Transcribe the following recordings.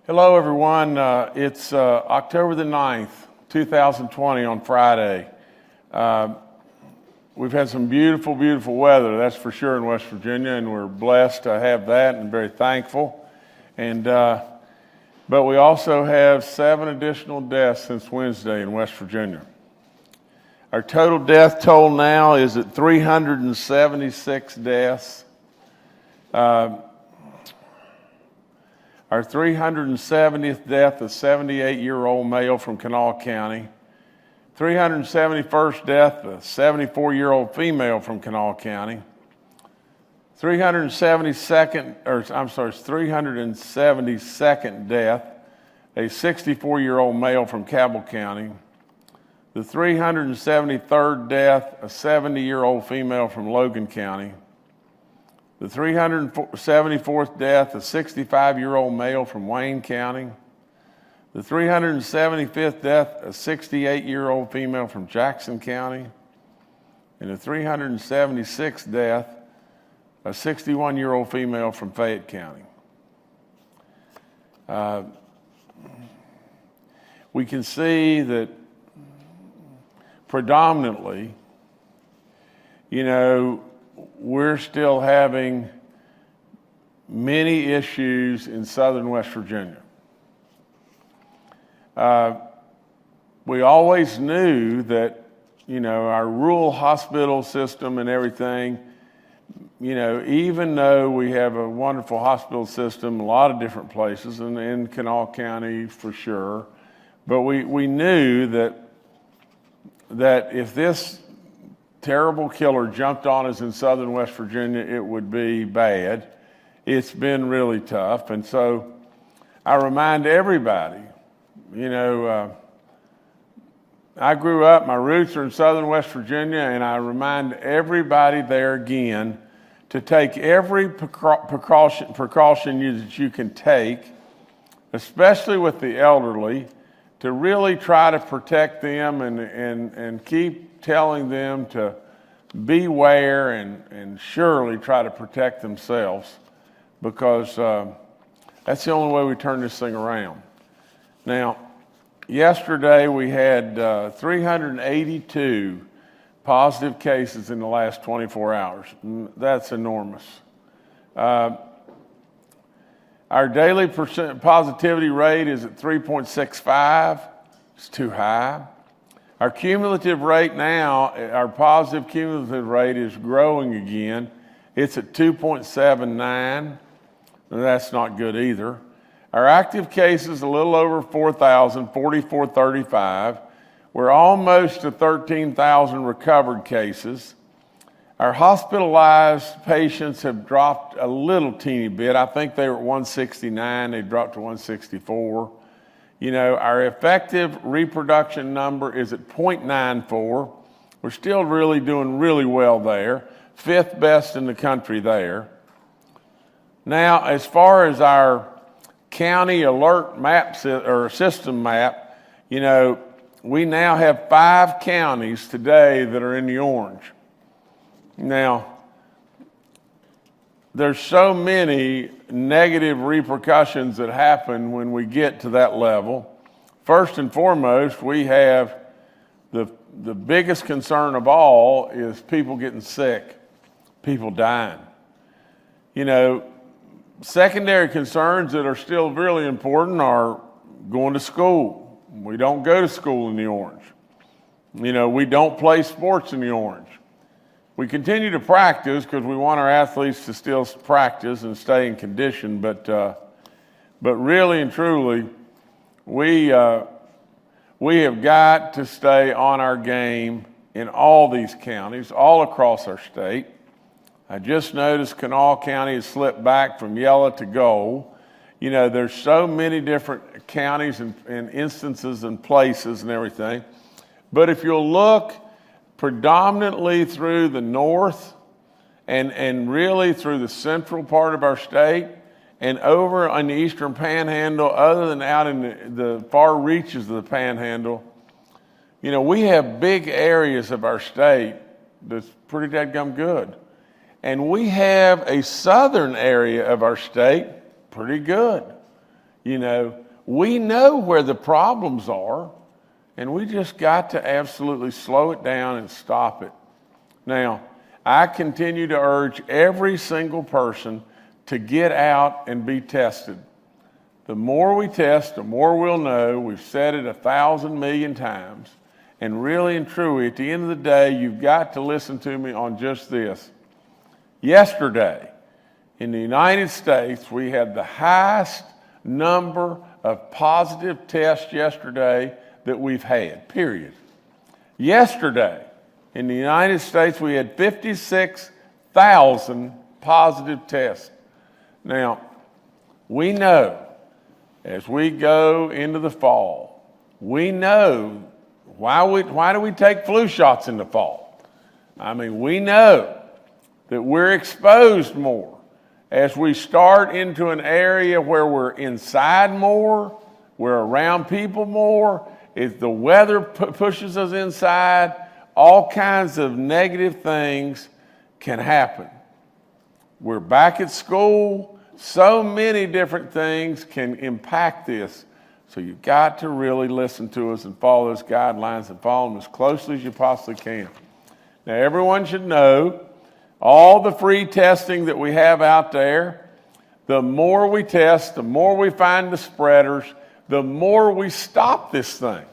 Hello, everyone. It's October the 9th, 2020 on Friday. We've had some beautiful, beautiful weather, that's for sure, in West Virginia, and we're blessed to have that and very thankful. But we also have 7 additional deaths since Wednesday in West Virginia. Our total death toll now is at 376 deaths. Our 370th death, a 78-year-old male from Kanawha County. 371st death, a 74-year-old female from Kanawha County. 372nd death, a 64-year-old male from Cabell County. The 373rd death, a 70-year-old female from Logan County. The 374th death, a 65-year-old male from Wayne County. The 375th death, a 68-year-old female from Jackson County. And the 376th death, a 61-year-old female from Fayette County. We can see that predominantly, we're still having many issues in southern West Virginia. We always knew that, our rural hospital system and everything, even though we have a wonderful hospital system, a lot of different places, and in Kanawha County for sure, but we knew that if this terrible killer jumped on us in southern West Virginia, it would be bad. It's been really tough. And so I remind everybody, I grew up, my roots are in southern West Virginia, and I remind everybody there again to take every precaution that you can take, especially with the elderly, to really try to protect them and keep telling them to beware and surely try to protect themselves, because that's the only way we turn this thing around. Now, yesterday we had 382 positive cases in the last 24 hours. That's enormous. Our daily positivity rate is at 3.65. It's too high. Our cumulative rate now, our positive cumulative rate is growing again. It's at 2.79. That's not good either. Our active cases, a little over 4,000, 4,435. We're almost to 13,000 recovered cases. Our hospitalized patients have dropped a little teeny bit. I think they were at 169. They dropped to 164. Our effective reproduction number is at 0.94. We're still really doing really well there. 5th best in the country there. Now, as far as our county alert map or system map, we now have 5 counties today that are in the orange. Now, there's so many negative repercussions that happen when we get to that level. First and foremost, we have the biggest concern of all is people getting sick, people dying. Secondary concerns that are still really important are going to school. We don't go to school in the orange. We don't play sports in the orange. We continue to practice because we want our athletes to still practice and stay in condition, but really and truly, we have got to stay on our game in all these counties, all across our state. I just noticed Kanawha County has slipped back from yellow to gold. There's so many different counties and instances and places and everything, but if you'll look predominantly through the north and really through the central part of our state and over on the eastern panhandle, other than out in the far reaches of the panhandle, we have big areas of our state that's pretty dadgum good. And we have a southern area of our state pretty good. We know where the problems are, and we just got to absolutely slow it down and stop it. Now, I continue to urge every single person to get out and be tested. The more we test, the more we'll know. We've said it 1,000 million times. And really and truly, at the end of the day, you've got to listen to me on just this. Yesterday, in the United States, we had the highest number of positive tests yesterday that we've had, period. Yesterday, in the United States, we had 56,000 positive tests. Now, we know as we go into the fall, we know why do we take flu shots in the fall? We know that we're exposed more as we start into an area where we're inside more, we're around people more. If the weather pushes us inside, all kinds of negative things can happen. We're back at school. So many different things can impact this. So you've got to really listen to us and follow those guidelines and follow them as closely as you possibly can. Now, everyone should know all the free testing that we have out there. The more we test, the more we find the spreaders, the more we stop this thing.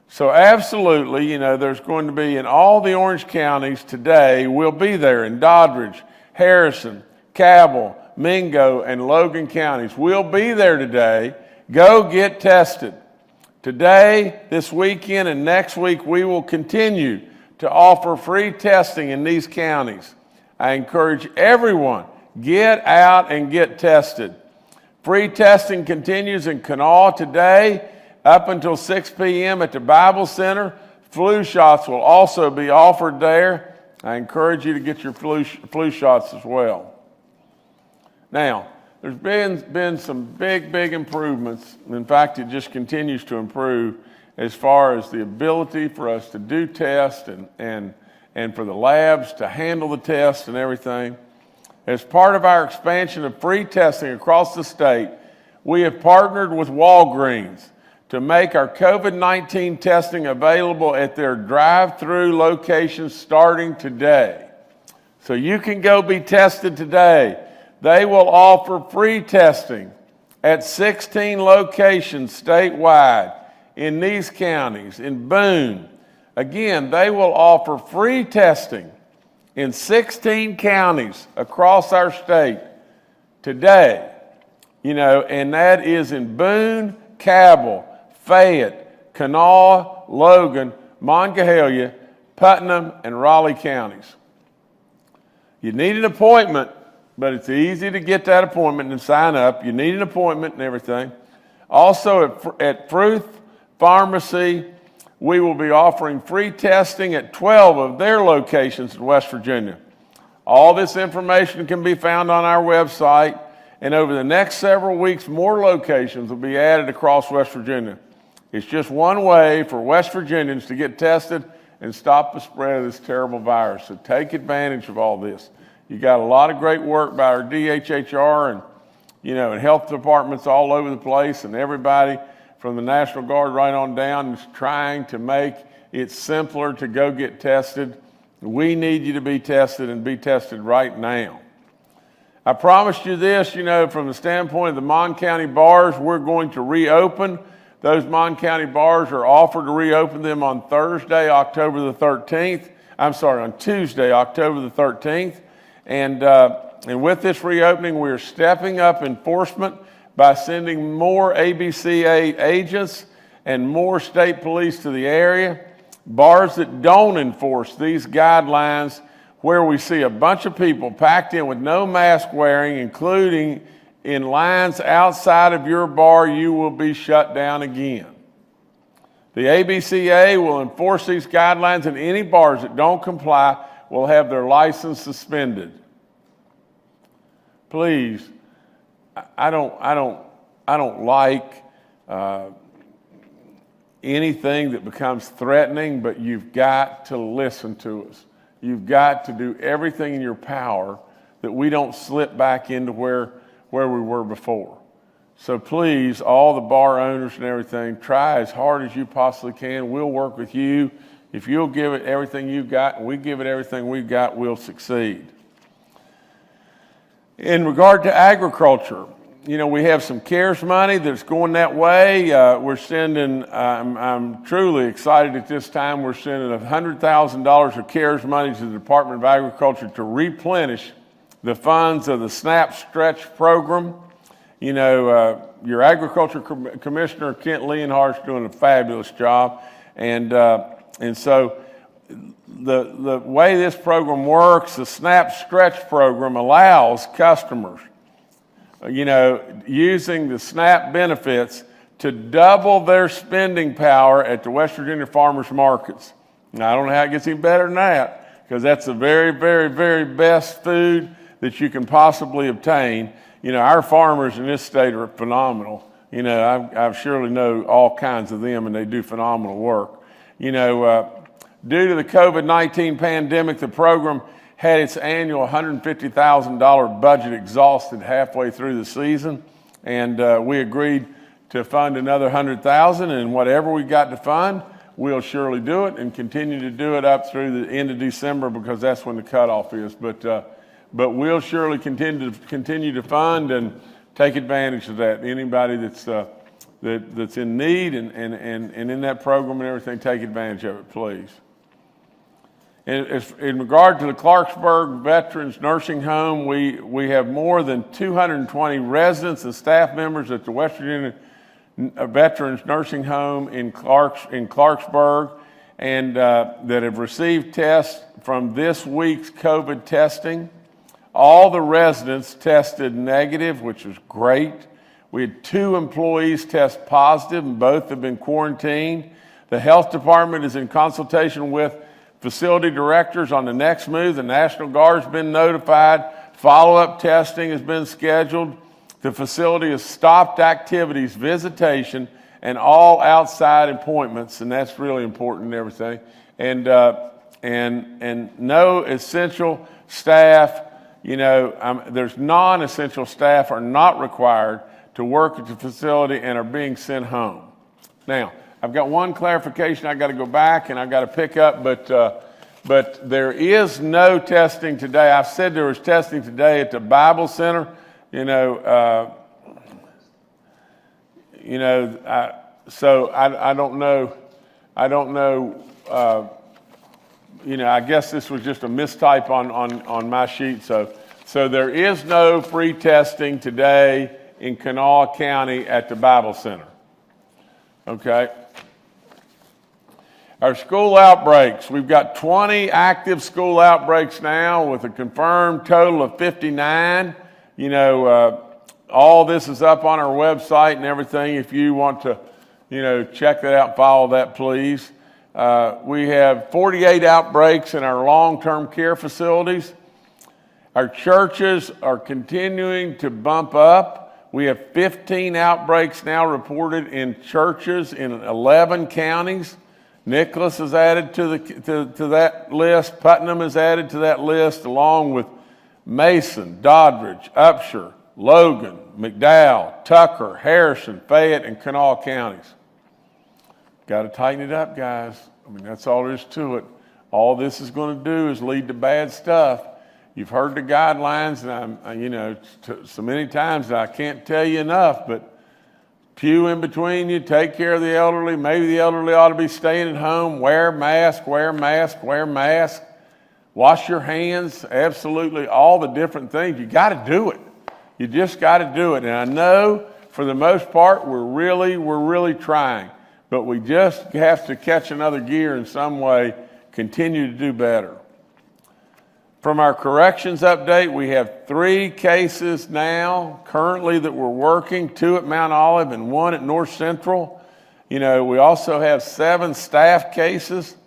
So absolutely, there's going to be in all the orange counties today, we'll be there in Doddridge, Harrison, Cabell, Mingo, and Logan counties. We'll be there today. Go get tested. Today, this weekend, and next week, we will continue to offer free testing in these counties. I encourage everyone, get out and get tested. Free testing continues in Kanawha today up until 6 p.m. at the Bible Center. Flu shots will also be offered there. I encourage you to get your flu shots as well. Now, there's been some big improvements. In fact, it just continues to improve as far as the ability for us to do tests and for the labs to handle the tests and everything. As part of our expansion of free testing across the state, we have partnered with Walgreens to make our COVID-19 testing available at their drive-through locations starting today. So you can go be tested today. They will offer free testing at 16 locations statewide in these counties. In Boone, again, they will offer free testing in 16 counties across our state today. And that is in Boone, Cabell, Fayette, Kanawha, Logan, Monongahela, Putnam, and Raleigh counties. You need an appointment, but it's easy to get that appointment and sign up. You need an appointment and everything. Also at Fruth Pharmacy, we will be offering free testing at 12 of their locations in West Virginia. All this information can be found on our website, and over the next several weeks, more locations will be added across West Virginia. It's just one way for West Virginians to get tested and stop the spread of this terrible virus. So take advantage of all this. You got a lot of great work by our DHHR and health departments all over the place, and everybody from the National Guard right on down is trying to make it simpler to go get tested. We need you to be tested and be tested right now. I promised you this, from the standpoint of the Mon County bars, we're going to reopen. Those Mon County bars are offered to reopen them on Tuesday, October the 13th. And with this reopening, we are stepping up enforcement by sending more ABCA agents and more state police to the area. Bars that don't enforce these guidelines, where we see a bunch of people packed in with no mask wearing, including in lines outside of your bar, you will be shut down again. The ABCA will enforce these guidelines, and any bars that don't comply will have their license suspended. Please, I don't like anything that becomes threatening, but you've got to listen to us. You've got to do everything in your power that we don't slip back into where we were before. So please, all the bar owners and everything, try as hard as you possibly can. We'll work with you. If you'll give it everything you've got and we give it everything we've got, we'll succeed. In regard to agriculture, we have some CARES money that's going that way. We're sending, I'm truly excited at this time, we're sending $100,000 of CARES money to the Department of Agriculture to replenish the funds of the SNAP Stretch program. Your Agriculture Commissioner, Kent Leonhardt's doing a fabulous job. And so the way this program works, the SNAP Stretch program allows customers, using the SNAP benefits to double their spending power at the West Virginia farmers markets. Now, I don't know how it gets any better than that, because that's the very, very, very best food that you can possibly obtain. Our farmers in this state are phenomenal. I surely know all kinds of them, and they do phenomenal work. Due to the COVID-19 pandemic, the program had its annual $150,000 budget exhausted halfway through the season, and we agreed to fund another $100,000, and whatever we got to fund, we'll surely do it and continue to do it up through the end of December, because that's when the cutoff is. But we'll surely continue to fund and take advantage of that. Anybody that's in need and in that program and everything, take advantage of it, please. In regard to the Clarksburg Veterans Nursing Home, we have more than 220 residents and staff members at the West Virginia Veterans Nursing Home in Clarksburg, and that have received tests from this week's COVID testing. All the residents tested negative, which was great. We had 2 employees test positive, and both have been quarantined. The health department is in consultation with facility directors on the next move. The National Guard's been notified. Follow-up testing has been scheduled. The facility has stopped activities, visitation, and all outside appointments, and that's really important and everything. And no essential staff, there's non-essential staff are not required to work at the facility and are being sent home. Now, I've got one clarification I got to go back and I've got to pick up, but there is no testing today. I said there was testing today at the Bible Center. So I don't know. I guess this was just a mistype on my sheet. So there is no free testing today in Kanawha County at the Bible Center. Okay. Our school outbreaks. We've got 20 active school outbreaks now with a confirmed total of 59. All this is up on our website and everything. If you want to, check that out, follow that, please. We have 48 outbreaks in our long-term care facilities. Our churches are continuing to bump up. We have 15 outbreaks now reported in churches in 11 counties. Nicholas is added to that list. Putnam is added to that list, along with Mason, Doddridge, Upshur, Logan, McDowell, Tucker, Harrison, Fayette, and Kanawha counties. Got to tighten it up, guys. That's all there is to it. All this is going to do is lead to bad stuff. You've heard the guidelines, and so many times that I can't tell you enough, but pew in between you, take care of the elderly. Maybe the elderly ought to be staying at home. Wear mask, wear mask, wear mask. Wash your hands, absolutely all the different things. You got to do it. You just got to do it. And I know for the most part, we're really trying, but we just have to catch another gear in some way, continue to do better. From our corrections update, we have 3 cases now currently that we're working, 2 at Mount Olive and 1 at North Central. We also have 7 staff cases.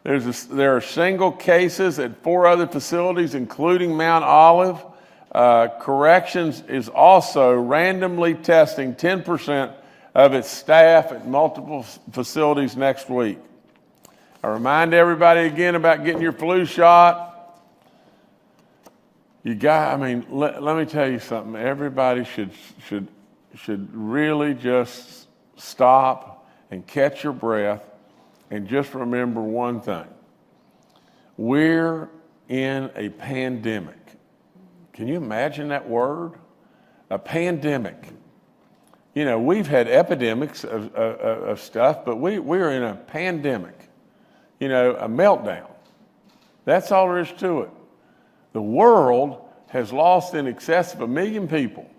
There are single cases at 4 other facilities, including Mount Olive. Corrections is also randomly testing 10% of its staff at multiple facilities next week. I remind everybody again about getting your flu shot. Let me tell you something. Everybody should should really just stop and catch your breath and just remember one thing. We're in a pandemic. Can you imagine that word? A pandemic. You know, we've had epidemics of stuff, but we're in a pandemic. You know, a meltdown. That's all there is to it. The world has lost in excess of 1 million people.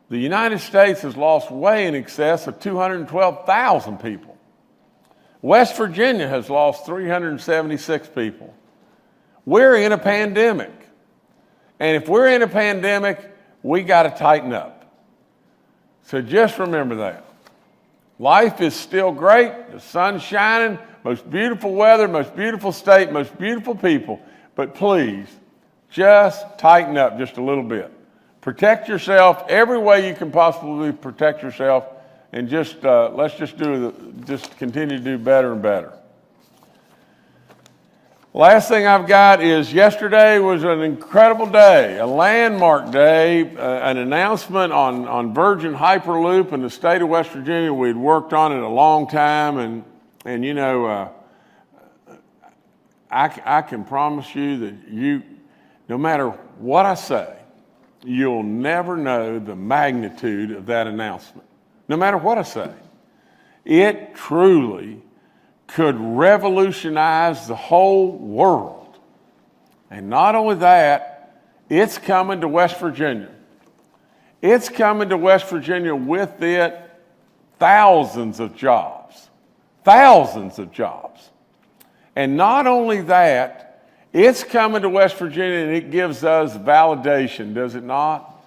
The United States has lost way in excess of 212,000 people. West Virginia has lost 376 people. We're in a pandemic. And if we're in a pandemic, we got to tighten up. So just remember that. Life is still great. The sun's shining. Most beautiful weather, most beautiful state, most beautiful people. But please, just tighten up just a little bit. Protect yourself every way you can possibly protect yourself, and just let's just continue to do better and better. Last thing I've got is yesterday was an incredible day, a landmark day, an announcement on Virgin Hyperloop in the state of West Virginia. We'd worked on it a long time, and you know, I can promise you that no matter what I say, you'll never know the magnitude of that announcement. No matter what I say, it truly could revolutionize the whole world. And not only that, it's coming to West Virginia. It's coming to West Virginia with it thousands of jobs. Thousands of jobs. And not only that, it's coming to West Virginia and it gives us validation, does it not?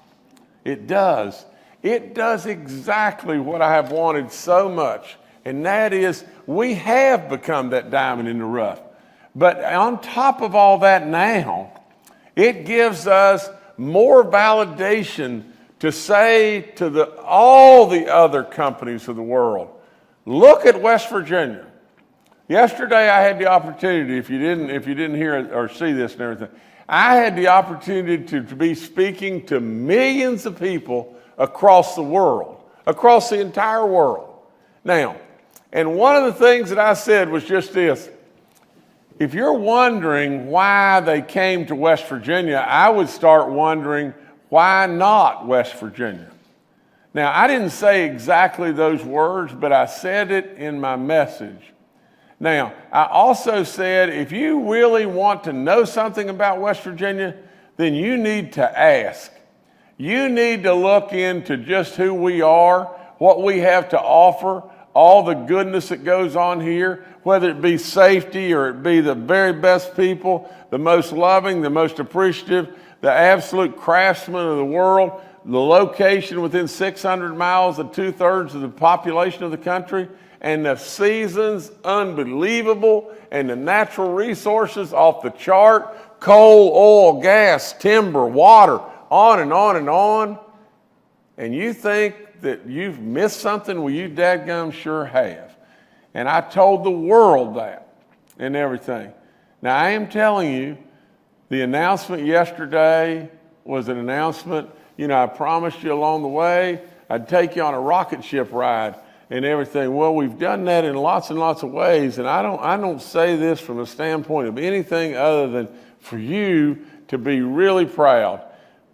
It does. It does exactly what I have wanted so much, and that is we have become that diamond in the rough. But on top of all that now, it gives us more validation to say to all the other companies of the world, look at West Virginia. Yesterday I had the opportunity, if you didn't hear it or see this and everything, I had the opportunity to be speaking to millions of people across the world, across the entire world. Now, and one of the things that I said was just this. If you're wondering why they came to West Virginia, I would start wondering, why not West Virginia? Now, I didn't say exactly those words, but I said it in my message. Now, I also said, if you really want to know something about West Virginia, then you need to ask. You need to look into just who we are, what we have to offer, all the goodness that goes on here, whether it be safety or it be the very best people, the most loving, the most appreciative, the absolute craftsmen of the world, the location within 600 miles of 2/3 of the population of the country, and the seasons unbelievable, and the natural resources off the chart, coal, oil, gas, timber, water, on and on and on. And you think that you've missed something? Well, you dadgum sure have. And I told the world that and everything. Now, I am telling you, the announcement yesterday was an announcement. You know, I promised you along the way I'd take you on a rocket ship ride and everything. Well, we've done that in lots and lots of ways, and I don't say this from a standpoint of anything other than for you to be really proud.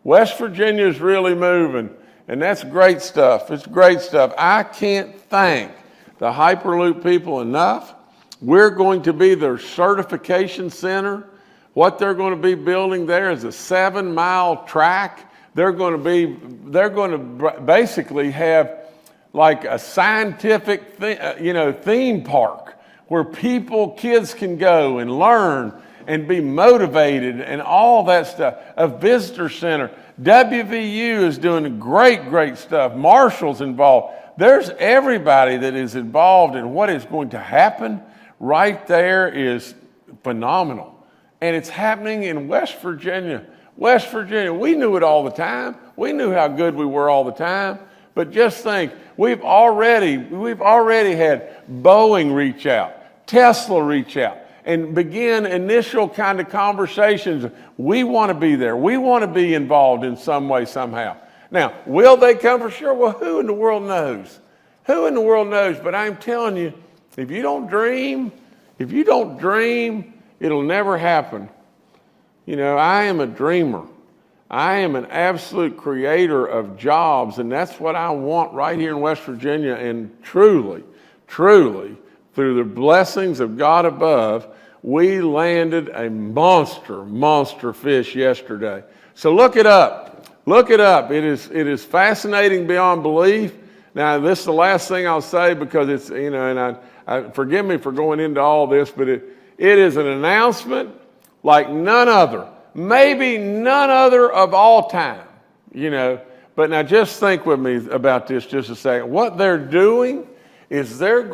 West Virginia is really moving, and that's great stuff. It's great stuff. I can't thank the Hyperloop people enough. We're going to be their certification center. What they're going to be building there is a 7-mile track. They're going to basically have like a scientific theme park where kids can go and learn and be motivated and all that stuff. A visitor center. WVU is doing great stuff. Marshall's involved. There's everybody that is involved in what is going to happen right there is phenomenal. And it's happening in West Virginia. West Virginia, we knew it all the time. We knew how good we were all the time. But just think, we've already had Boeing reach out, Tesla reach out, and begin initial kind of conversations. We want to be there. We want to be involved in some way, somehow. Now, will they come for sure? Well, who in the world knows? Who in the world knows? But I'm telling you, if you don't dream, it'll never happen. You know, I am a dreamer. I am an absolute creator of jobs, and that's what I want right here in West Virginia. And truly, through the blessings of God above, we landed a monster fish yesterday. So look it up. Look it up. It is fascinating beyond belief. Now, this is the last thing I'll say because it's, you know, and I forgive me for going into all this, but it is an announcement like none other. Maybe none other of all time, you know. But now just think with me about this just a second. What they're doing is they're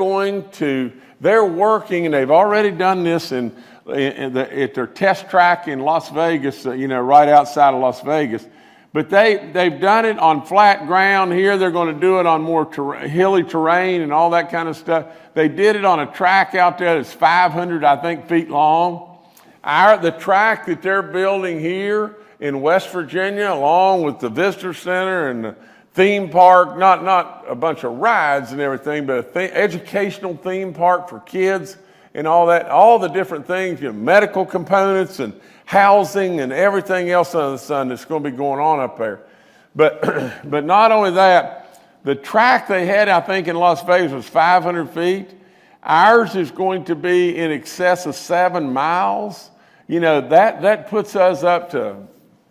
working, and they've already done this at their test track in Las Vegas, you know, right outside of Las Vegas. But they've done it on flat ground here. They're going to do it on more hilly terrain and all that kind of stuff. They did it on a track out there that's 500, I think, feet long. The track that they're building here in West Virginia, along with the visitor center and the theme park, not a bunch of rides and everything, but an educational theme park for kids and all that, all the different things, you know, medical components and housing and everything else under the sun that's going to be going on up there. But not only that, the track they had, I think, in Las Vegas was 500 feet. Ours is going to be in excess of 7 miles. You know, that puts us up to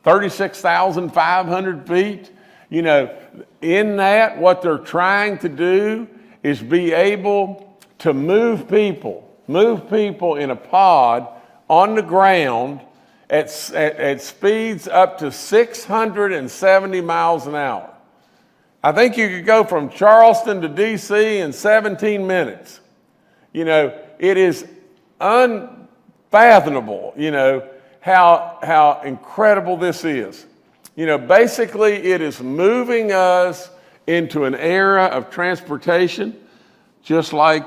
36,500 feet. You know, in that, what they're trying to do is be able to move people in a pod on the ground at speeds up to 670 miles an hour. I think you could go from Charleston to D.C. in 17 minutes. You know, it is unfathomable, you know, how incredible this is. You know, basically it is moving us into an era of transportation, just like,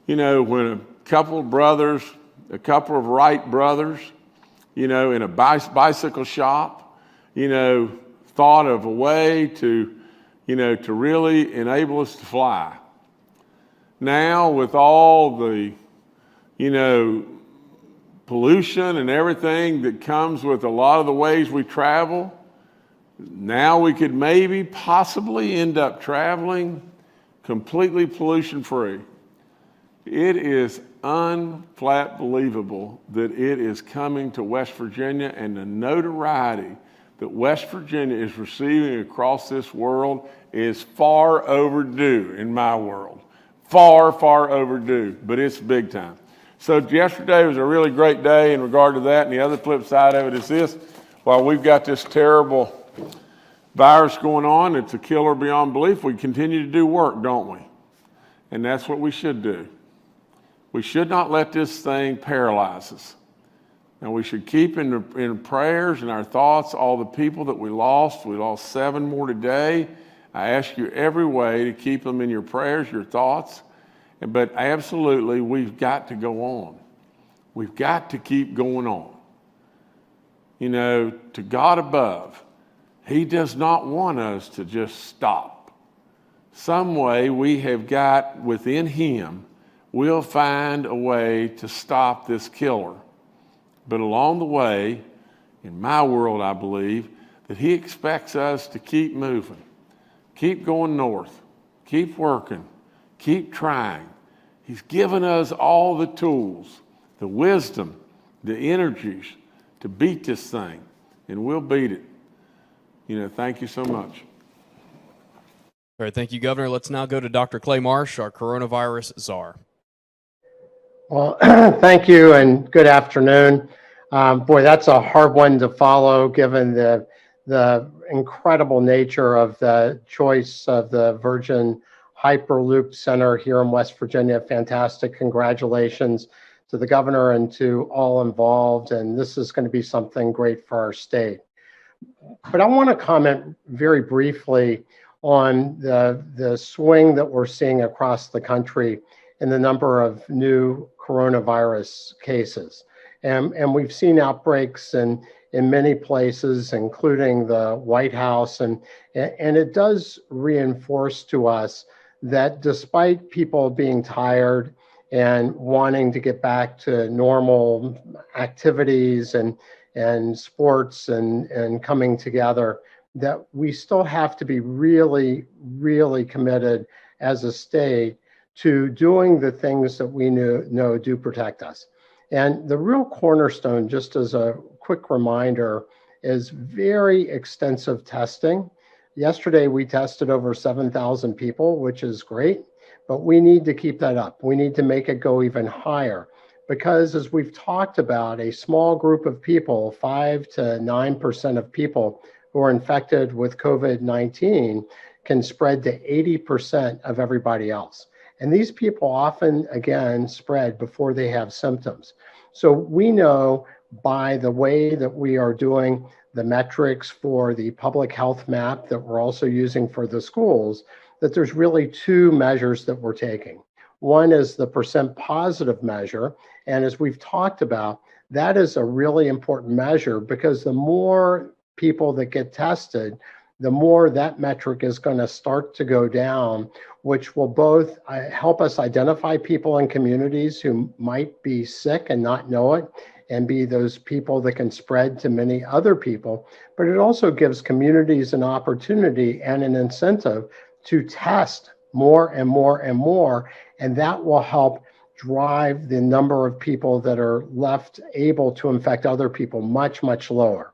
you know, when a couple of Wright brothers, you know, in a bicycle shop, you know, thought of a way to, you know, to really enable us to fly. Now, with all the, you know, pollution and everything that comes with a lot of the ways we travel, now we could maybe possibly end up traveling completely pollution-free. It is unflat believable that it is coming to West Virginia, and the notoriety that West Virginia is receiving across this world is far overdue in my world. Far overdue, but it's big time. So yesterday was a really great day in regard to that, and the other flip side of it is this: while we've got this terrible virus going on, it's a killer beyond belief, we continue to do work, don't we? And that's what we should do. We should not let this thing paralyze us. And we should keep in prayers and our thoughts all the people that we lost. We lost 7 more today. I ask you every way to keep them in your prayers, your thoughts. But absolutely, we've got to go on. We've got to keep going on. You know, to God above, He does not want us to just stop. Some way we have got within Him, we'll find a way to stop this killer. But along the way, in my world, I believe that He expects us to keep moving, keep going north, keep working, keep trying. He's given us all the tools, the wisdom, the energies to beat this thing, and we'll beat it. You know, thank you so much. All right, thank you, Governor. Let's now go to Dr. Clay Marsh, our coronavirus czar. Well, thank you and good afternoon. Boy, that's a hard one to follow given the incredible nature of the choice of the Virgin Hyperloop Center here in West Virginia. Fantastic. Congratulations to the governor and to all involved. And this is going to be something great for our state. But I want to comment very briefly on the swing that we're seeing across the country in the number of new coronavirus cases. And we've seen outbreaks in in many places, including the White House. And it does reinforce to us that despite people being tired and wanting to get back to normal activities and sports and coming together, that we still have to be really, really committed as a state to doing the things that we know do protect us. And the real cornerstone, just as a quick reminder, is very extensive testing. Yesterday, we tested over 7,000 people, which is great, but we need to keep that up. We need to make it go even higher because, as we've talked about, a small group of people, 5 to 9% of people who are infected with COVID-19 can spread to 80% of everybody else. And these people often, again, spread before they have symptoms. So we know by the way that we are doing the metrics for the public health map that we're also using for the schools, that there's really two measures that we're taking. One is the percent positive measure. And as we've talked about, that is a really important measure because the more people that get tested, the more that metric is going to start to go down, which will both help us identify people in communities who might be sick and not know it, and be those people that can spread to many other people. But it also gives communities an opportunity and an incentive to test more and more and more, and that will help drive the number of people that are left able to infect other people much, much lower.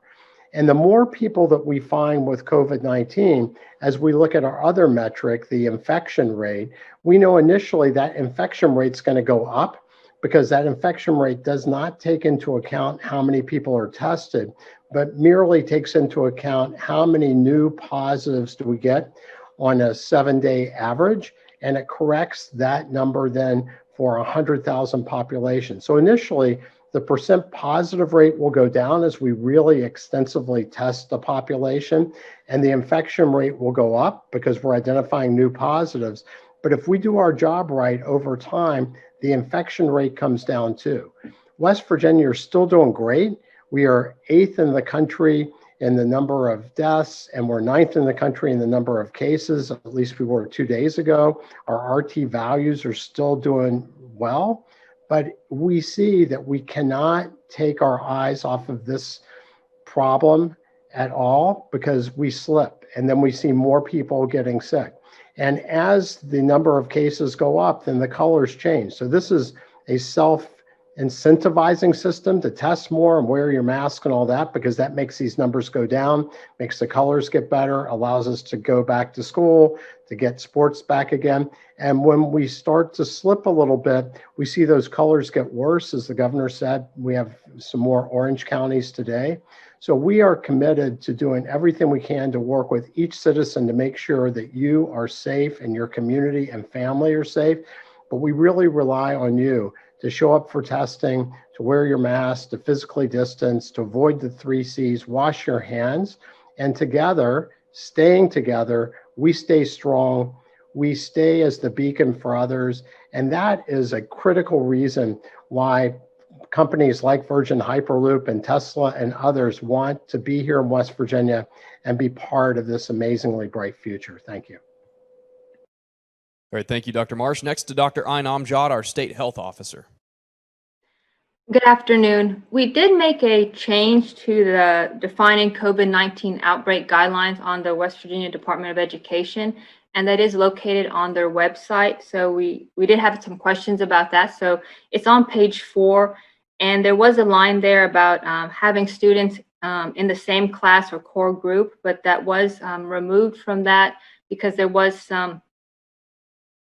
And the more people that we find with COVID-19, as we look at our other metric, the infection rate, we know initially that infection rate's going to go up because that infection rate does not take into account how many people are tested, but merely takes into account how many new positives do we get on a 7-day average, and it corrects that number then for 100,000 population. So initially, the percent positive rate will go down as we really extensively test the population, and the infection rate will go up because we're identifying new positives. But if we do our job right over time, the infection rate comes down too. West Virginia is still doing great. We are 8th in the country in the number of deaths, and we're 9th in the country in the number of cases. At least we were 2 days ago. Our RT values are still doing well. But we see that we cannot take our eyes off of this problem at all because we slip, and then we see more people getting sick. And as the number of cases go up, then the colors change. So this is a self-incentivizing system to test more and wear your mask and all that, because that makes these numbers go down, makes the colors get better, allows us to go back to school, to get sports back again. And when we start to slip a little bit, we see those colors get worse. As the governor said, we have some more orange counties today. So we are committed to doing everything we can to work with each citizen to make sure that you are safe and your community and family are safe. But we really rely on you to show up for testing, to wear your mask, to physically distance, to avoid the 3 C's, wash your hands, and together, staying together, we stay strong, we stay as the beacon for others. And that is a critical reason why companies like Virgin Hyperloop and Tesla and others want to be here in West Virginia and be part of this amazingly bright future. Thank you. All right, thank you, Dr. Marsh. Next to Dr. Ayn Amjad, our State Health Officer. Good afternoon. We did make a change to the defining COVID-19 outbreak guidelines on the West Virginia Department of Education, and that is located on their website. So we did have some questions about that. So it's on page 4, and there was a line there about having students in the same class or core group, but that was removed from that because there was some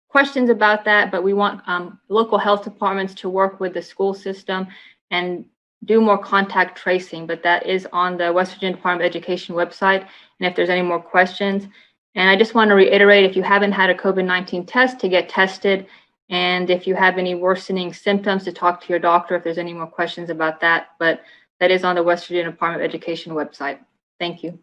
questions about that, but we want local health departments to work with the school system and do more contact tracing, but that is on the West Virginia Department of Education website. And if there's any more questions, and I just want to reiterate, if you haven't had a COVID-19 test, to get tested, and if you have any worsening symptoms, to talk to your doctor if there's any more questions about that, but that is on the West Virginia Department of Education website. Thank you.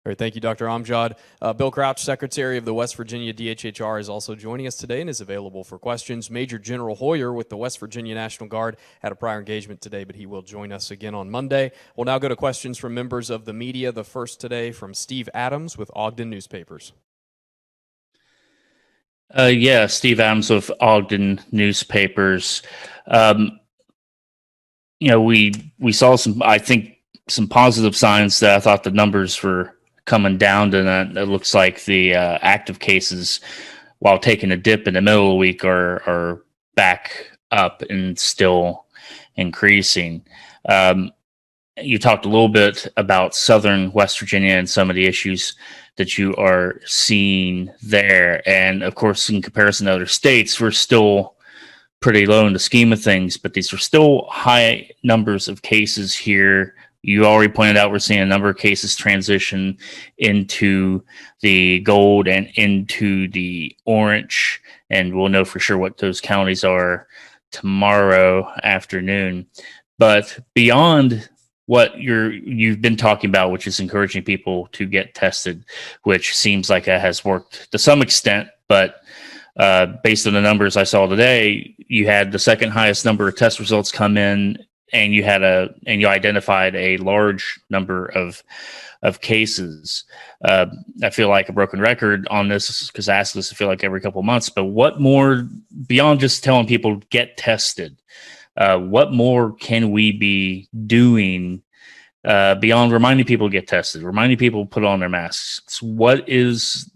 All right, thank you, Dr. Amjad. Bill Crouch, Secretary of the West Virginia DHHR, is also joining us today and is available for questions. Major General Hoyer with the West Virginia National Guard had a prior engagement today, but he will join us again on Monday. We'll now go to questions from members of the media. The first today from Steve Adams with Ogden Newspapers. Steve Adams with Ogden Newspapers. We saw some positive signs that I thought the numbers were coming down to that. It looks like the active cases, while taking a dip in the middle of the week, are back up and still increasing. You talked a little bit about southern West Virginia and some of the issues that you are seeing there. And of course, in comparison to other states, we're still pretty low in the scheme of things, but these are still high numbers of cases here. You already pointed out we're seeing a number of cases transition into the gold and into the orange, and we'll know for sure what those counties are tomorrow afternoon. But beyond what you've been talking about, which is encouraging people to get tested, which seems like it has worked to some extent, but based on the numbers I saw today, you had the second highest number of test results come in, and you identified a large number of cases. I feel like a broken record on this because I ask this, I feel like every couple of months, but what more beyond just telling people get tested? What more can we be doing beyond reminding people to get tested, reminding people to put on their masks? What is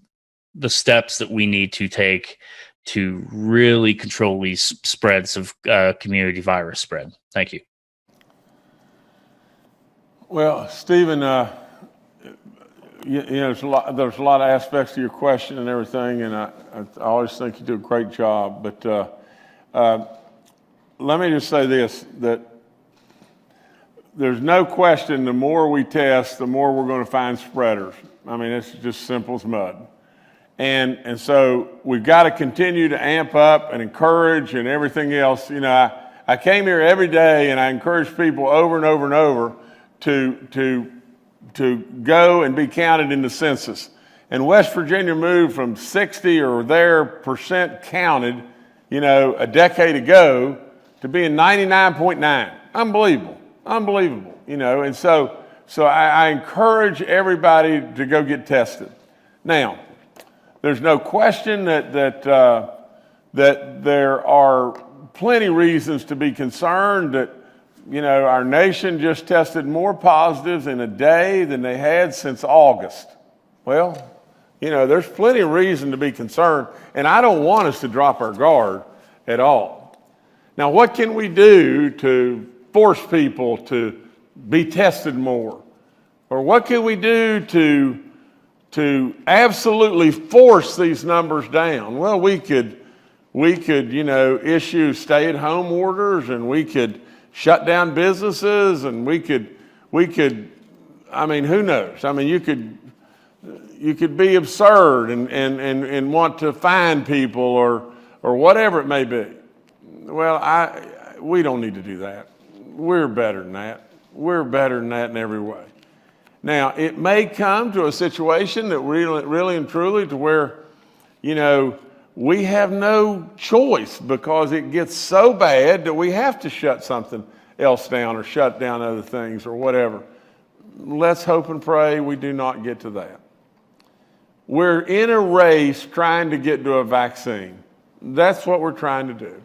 the steps that we need to take to really control these spreads of community virus spread? Thank you. Well, Stephen, there's a lot of aspects to your question and everything, and I always think you do a great job. But let me just say this, that there's no question the more we test, the more we're going to find spreaders. I mean, it's just simple as mud. And so we've got to continue to amp up and encourage and everything else. I came here every day and I encourage people over and over and over to go and be counted in the census. And West Virginia moved from 60 or there percent counted, a decade ago to being 99.9. Unbelievable. And so I encourage everybody to go get tested. Now, there's no question that there are plenty reasons to be concerned that, our nation just tested more positives in a day than they had since August. Well, there's plenty of reason to be concerned, and I don't want us to drop our guard at all. Now, what can we do to force people to be tested more? Or what can we do to absolutely force these numbers down? Well, we could issue stay-at-home orders, and we could shut down businesses, and we could, I mean, who knows? I mean, you could be absurd and want to fine people or whatever it may be. Well, we don't need to do that. We're better than that. We're better than that in every way. Now, it may come to a situation that really and truly to where, we have no choice because it gets so bad that we have to shut something else down or shut down other things or whatever. Let's hope and pray we do not get to that. We're in a race trying to get to a vaccine. That's what we're trying to do.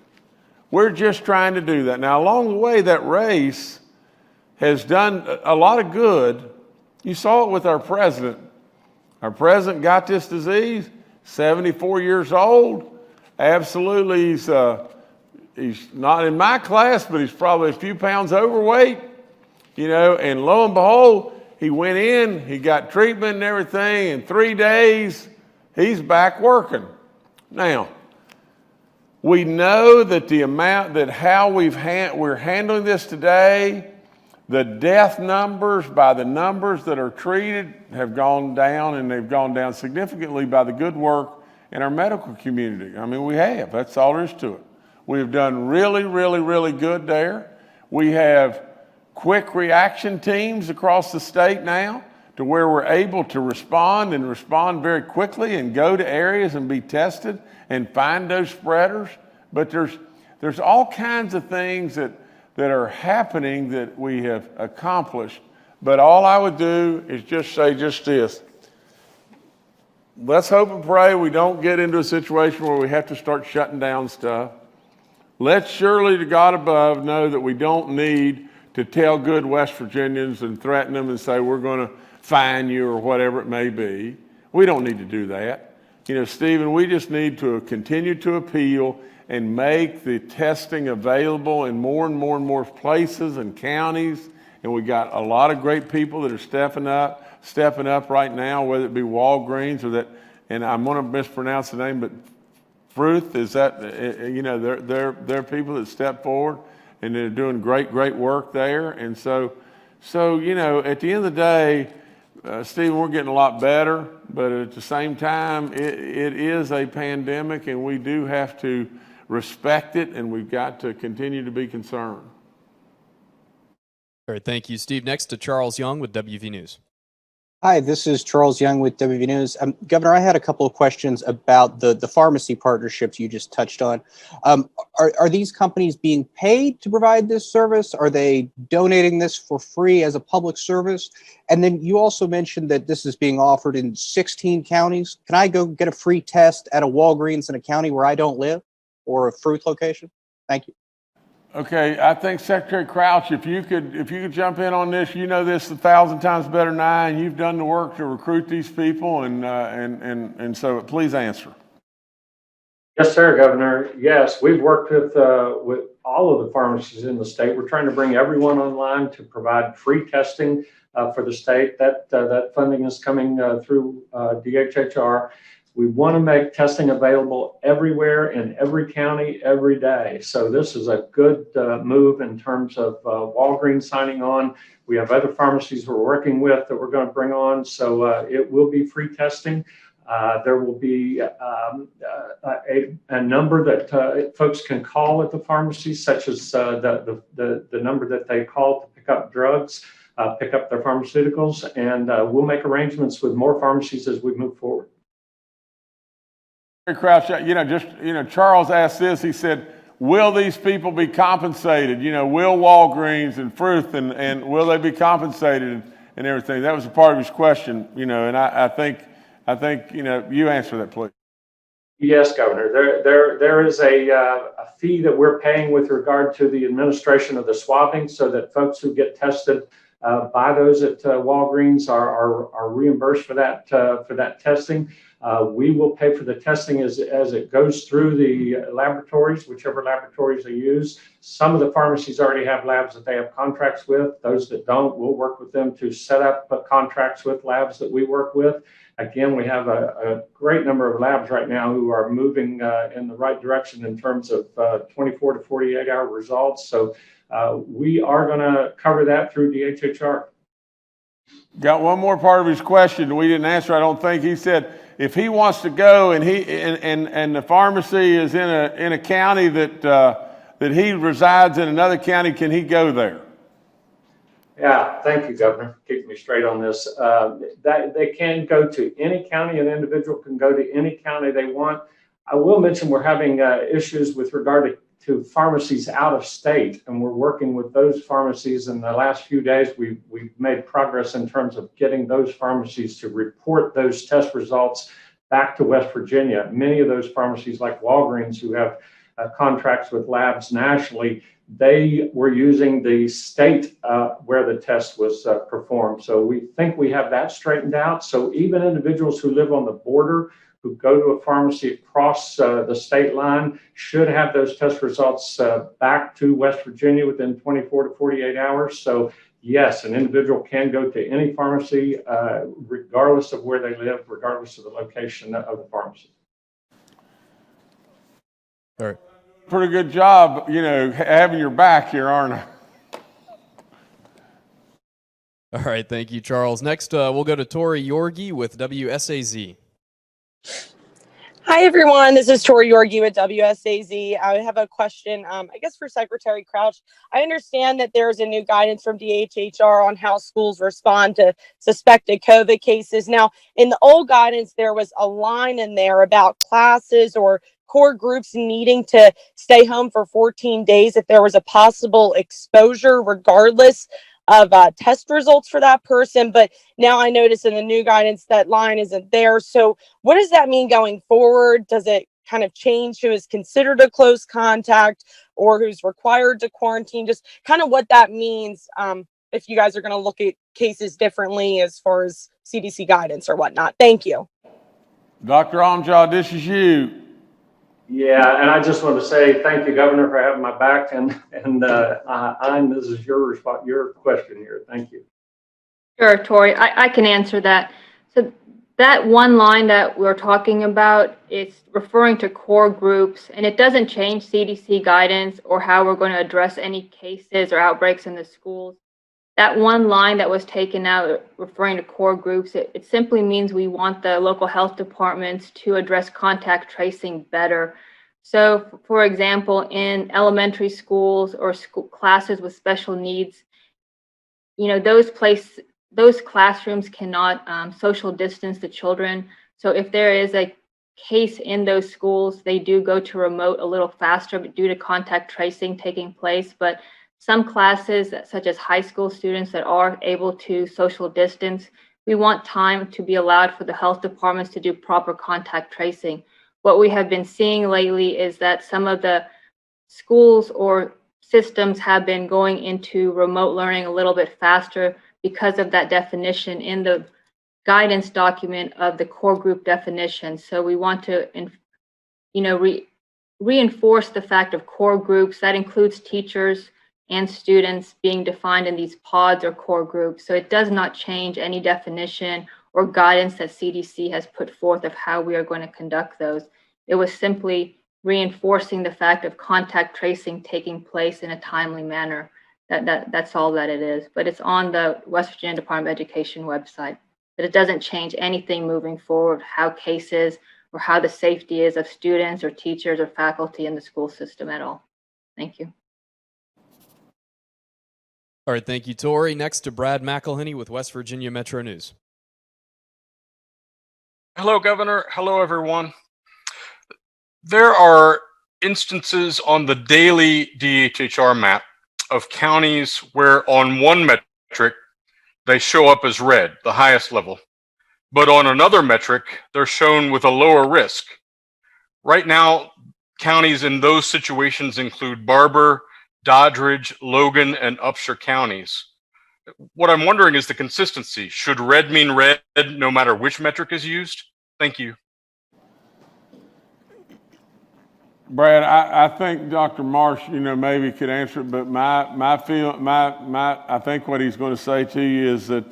We're just trying to do that. Now, along the way, that race has done a lot of good. You saw it with our president. Our president got this disease, 74 years old. Absolutely, he's not in my class, but he's probably a few pounds overweight, and lo and behold, he went in, he got treatment and everything. In 3 days, he's back working. Now, we know that we're handling this today, the death numbers by the numbers that are treated have gone down, and they've gone down significantly by the good work in our medical community. I mean, we have. That's all there is to it. We've done really, really, really good there. We have quick reaction teams across the state now to where we're able to respond and respond very quickly and go to areas and be tested and find those spreaders. But there's all kinds of things that are happening that we have accomplished. But all I would do is just say just this. Let's hope and pray we don't get into a situation where we have to start shutting down stuff. Let's surely to God above know that we don't need to tell good West Virginians and threaten them and say we're going to fine you or whatever it may be. We don't need to do that. You know, Stephen, we just need to continue to appeal and make the testing available in more and more and more places and counties. And we got a lot of great people that are stepping up right now, whether it be Walgreens or that, and I'm going to mispronounce the name, but Fruth, is that, you know, they're people that step forward and they're doing great work there. And so, you know, at the end of the day, Stephen, we're getting a lot better, but at the same time, it is a pandemic and we do have to respect it and we've got to continue to be concerned. All right, thank you, Steve. Next to Charles Young with WV News. Hi, this is Charles Young with WV News. Governor, I had a couple of questions about the pharmacy partnerships you just touched on. Are these companies being paid to provide this service? Are they donating this for free as a public service? And then you also mentioned that this is being offered in 16 counties. Can I go get a free test at a Walgreens in a county where I don't live or a Fruit location? Thank you. Okay, I think Secretary Crouch, if you could jump in on this, you know this 1,000 times better than I, and you've done the work to recruit these people, and so please answer. Yes, sir, Governor. Yes, we've worked with all of the pharmacies in the state. We're trying to bring everyone online to provide free testing for the state. That funding is coming through DHHR. We want to make testing available everywhere in every county every day. So this is a good move in terms of Walgreens signing on. We have other pharmacies we're working with that we're going to bring on. So it will be free testing. There will be a number that folks can call at the pharmacies, such as the number that they call to pick up drugs, pick up their pharmaceuticals, and we'll make arrangements with more pharmacies as we move forward. Crouch, Charles asked this. He said, will these people be compensated? You know, will Walgreens and Fruth and will they be compensated and everything? That was a part of his question, you know, and I think, you know, you answer that, please. Yes, Governor. There is a fee that we're paying with regard to the administration of the swabbing so that folks who get tested by those at Walgreens are reimbursed for that testing. We will pay for the testing as it goes through the laboratories, whichever laboratories they use. Some of the pharmacies already have labs that they have contracts with. Those that don't, we'll work with them to set up contracts with labs that we work with. Again, we have a great number of labs right now who are moving in the right direction in terms of 24 to 48 hour results. So we are going to cover that through DHHR. Got one more part of his question we didn't answer, I don't think. He said if he wants to go and the pharmacy is in a county that he resides in another county, can he go there? Yeah, thank you, Governor, for keeping me straight on this. That they can go to any county. An individual can go to any county they want. I will mention we're having issues with regard to pharmacies out of state, and we're working with those pharmacies. In the last few days, we've made progress in terms of getting those pharmacies to report those test results back to West Virginia. Many of those pharmacies, like Walgreens, who have contracts with labs nationally, they were using the state where the test was performed. So we think we have that straightened out. So even individuals who live on the border, who go to a pharmacy across the state line, should have those test results back to West Virginia within 24 to 48 hours. So yes, an individual can go to any pharmacy, regardless of where they live, regardless of the location of the pharmacy. All right. Pretty good job, you know, having your back here, aren't I? All right, thank you, Charles. Next, we'll go to Tori Yorgi with WSAZ. Hi, everyone. This is Tori Yorgi at WSAZ. I have a question, I guess, for Secretary Crouch. I understand that there's a new guidance from DHHR on how schools respond to suspected COVID cases. Now, in the old guidance, there was a line in there about classes or core groups needing to stay home for 14 days if there was a possible exposure, regardless of test results for that person. But now I notice in the new guidance that line isn't there. So what does that mean going forward? Does it kind of change who is considered a close contact or who's required to quarantine? Just kind of what that means, if you guys are going to look at cases differently as far as CDC guidance or whatnot. Thank you. Dr. Amjad, this is you. Yeah, and I just want to say thank you, Governor, for having my back, and this is your question here. Thank you. Sure, Tori, I can answer that. So that one line that we're talking about is referring to core groups, and it doesn't change CDC guidance or how we're going to address any cases or outbreaks in the schools. That one line that was taken out referring to core groups, it simply means we want the local health departments to address contact tracing better. So, for example, in elementary schools or classes with special needs, you know, those classrooms cannot social distance the children. So if there is a case in those schools, they do go to remote a little faster, but due to contact tracing taking place. But some classes, such as high school students that are able to social distance, we want time to be allowed for the health departments to do proper contact tracing. What we have been seeing lately is that some of the schools or systems have been going into remote learning a little bit faster because of that definition in the guidance document of the core group definition. So we want to, reinforce the fact of core groups. That includes teachers and students being defined in these pods or core groups. So it does not change any definition or guidance that CDC has put forth of how we are going to conduct those. It was simply reinforcing the fact of contact tracing taking place in a timely manner. That's all that it is. But it's on the West Virginia Department of Education website. But it doesn't change anything moving forward, how cases or how the safety is of students or teachers or faculty in the school system at all. Thank you. All right, thank you, Tori. Next to Brad McElhenney with West Virginia Metro News. Hello, Governor. Hello, everyone. There are instances on the daily DHHR map of counties where on one metric, they show up as red, the highest level. But on another metric, they're shown with a lower risk. Right now, counties in those situations include Barber, Doddridge, Logan, and Upshur counties. What I'm wondering is the consistency. Should red mean red no matter which metric is used? Thank you. Brad, I think Dr. Marsh, maybe could answer it, but I think what he's going to say to you is that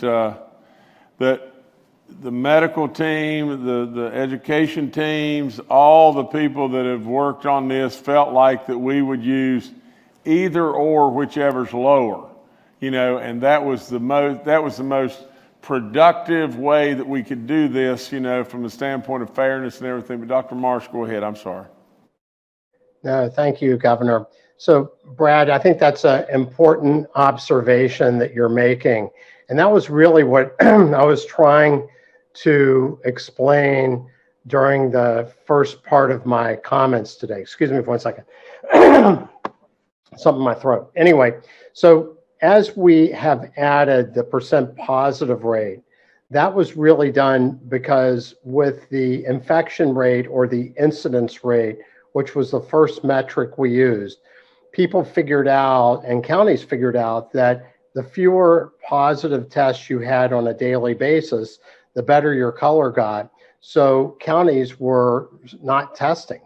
the medical team, the education teams, all the people that have worked on this felt like that we would use either or, whichever's lower, and that was the most productive way that we could do this, from the standpoint of fairness and everything. But Dr. Marsh, go ahead. I'm sorry. No, thank you, Governor. So, Brad, I think that's an important observation that you're making. And that was really what I was trying to explain during the first part of my comments today. Excuse me for 1 second. Something in my throat. Anyway, so as we have added the percent positive rate, that was really done because with the infection rate or the incidence rate, which was the first metric we used, people figured out and counties figured out that the fewer positive tests you had on a daily basis, the better your color got. So counties were not testing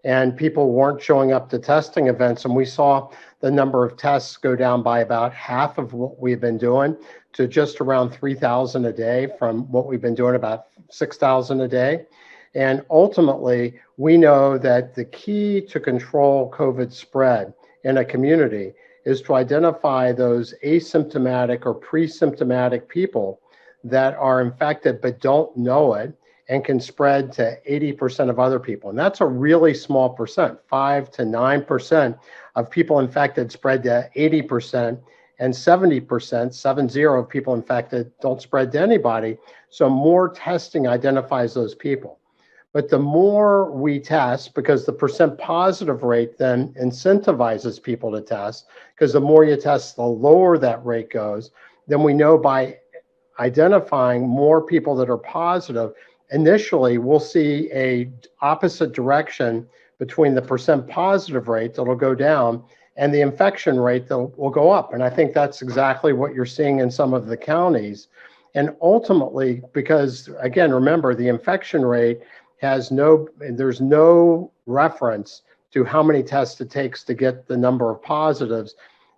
and people weren't showing up to testing events. And we saw the number of tests go down by about half of what we've been doing to just around 3,000 a day from what we've been doing, about 6,000 a day. And ultimately, we know that the key to control COVID spread in a community is to identify those asymptomatic or pre-symptomatic people that are infected but don't know it, and can spread to 80% of other people. And that's a really small percent. 5 to 9% of people infected spread to 80%, and 70%, 70 of people infected don't spread to anybody. So more testing identifies those people. But the more we test, because the percent positive rate then incentivizes people to test, because the more you test, the lower that rate goes, then we know by identifying more people that are positive, initially we'll see a opposite direction between the percent positive rate that'll go down and the infection rate that will go up. And I think that's exactly what you're seeing in some of the counties. And ultimately, because again, remember, the infection rate there's no reference to how many tests it takes to get the number of positives.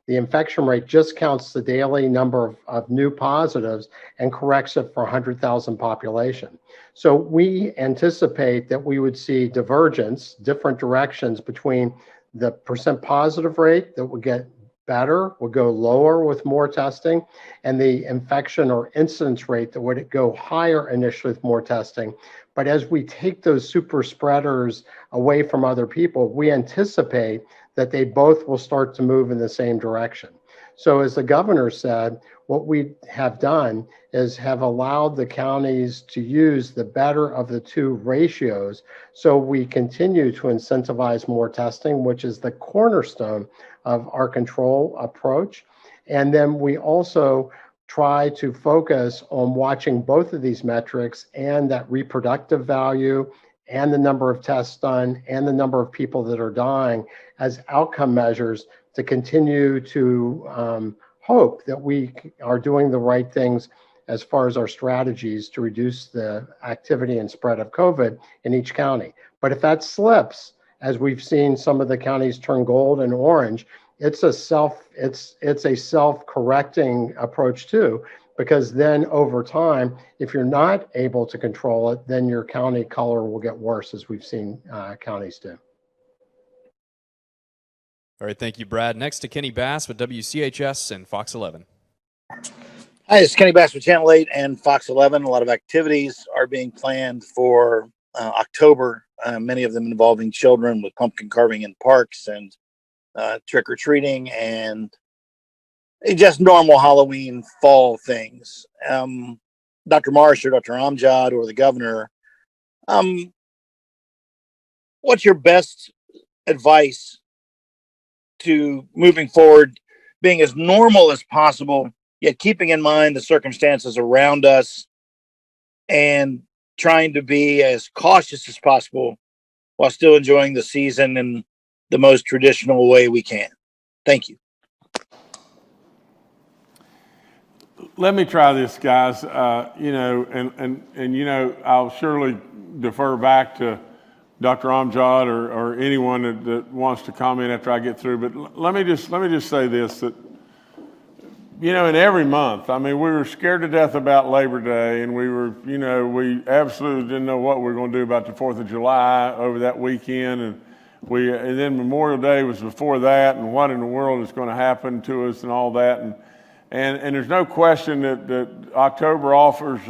The infection rate just counts the daily number of new positives and corrects it for 100,000 population. So we anticipate that we would see divergence, different directions between the percent positive rate that would get better, would go lower with more testing, and the infection or incidence rate that would go higher initially with more testing. But as we take those super spreaders away from other people, we anticipate that they both will start to move in the same direction. So as the governor said, what we have done is have allowed the counties to use the better of the two ratios. So we continue to incentivize more testing, which is the cornerstone of our control approach. And then we also try to focus on watching both of these metrics and that reproductive value and the number of tests done and the number of people that are dying as outcome measures to continue to hope that we are doing the right things as far as our strategies to reduce the activity and spread of COVID in each county. But if that slips, as we've seen some of the counties turn gold and orange, it's a self-correcting approach too, because then over time, if you're not able to control it, then your county color will get worse, as we've seen counties do. All right, thank you, Brad. Next to Kenny Bass with WCHS and Fox 11. Hi, this is Kenny Bass with Channel 8 and Fox 11. A lot of activities are being planned for October, many of them involving children with pumpkin carving in parks and trick-or-treating and just normal Halloween fall things. Dr. Marsh or Dr. Amjad or the governor, what's your best advice to moving forward, being as normal as possible, yet keeping in mind the circumstances around us and trying to be as cautious as possible while still enjoying the season in the most traditional way we can? Thank you. Let me try this, guys. And I'll surely defer back to Dr. Amjad or anyone that wants to comment after I get through. But let me just say this, that, in every month, we were scared to death about Labor Day, and we absolutely didn't know what we were going to do about the 4th of July over that weekend. And then Memorial Day was before that, and what in the world is going to happen to us and all that. And there's no question that October offers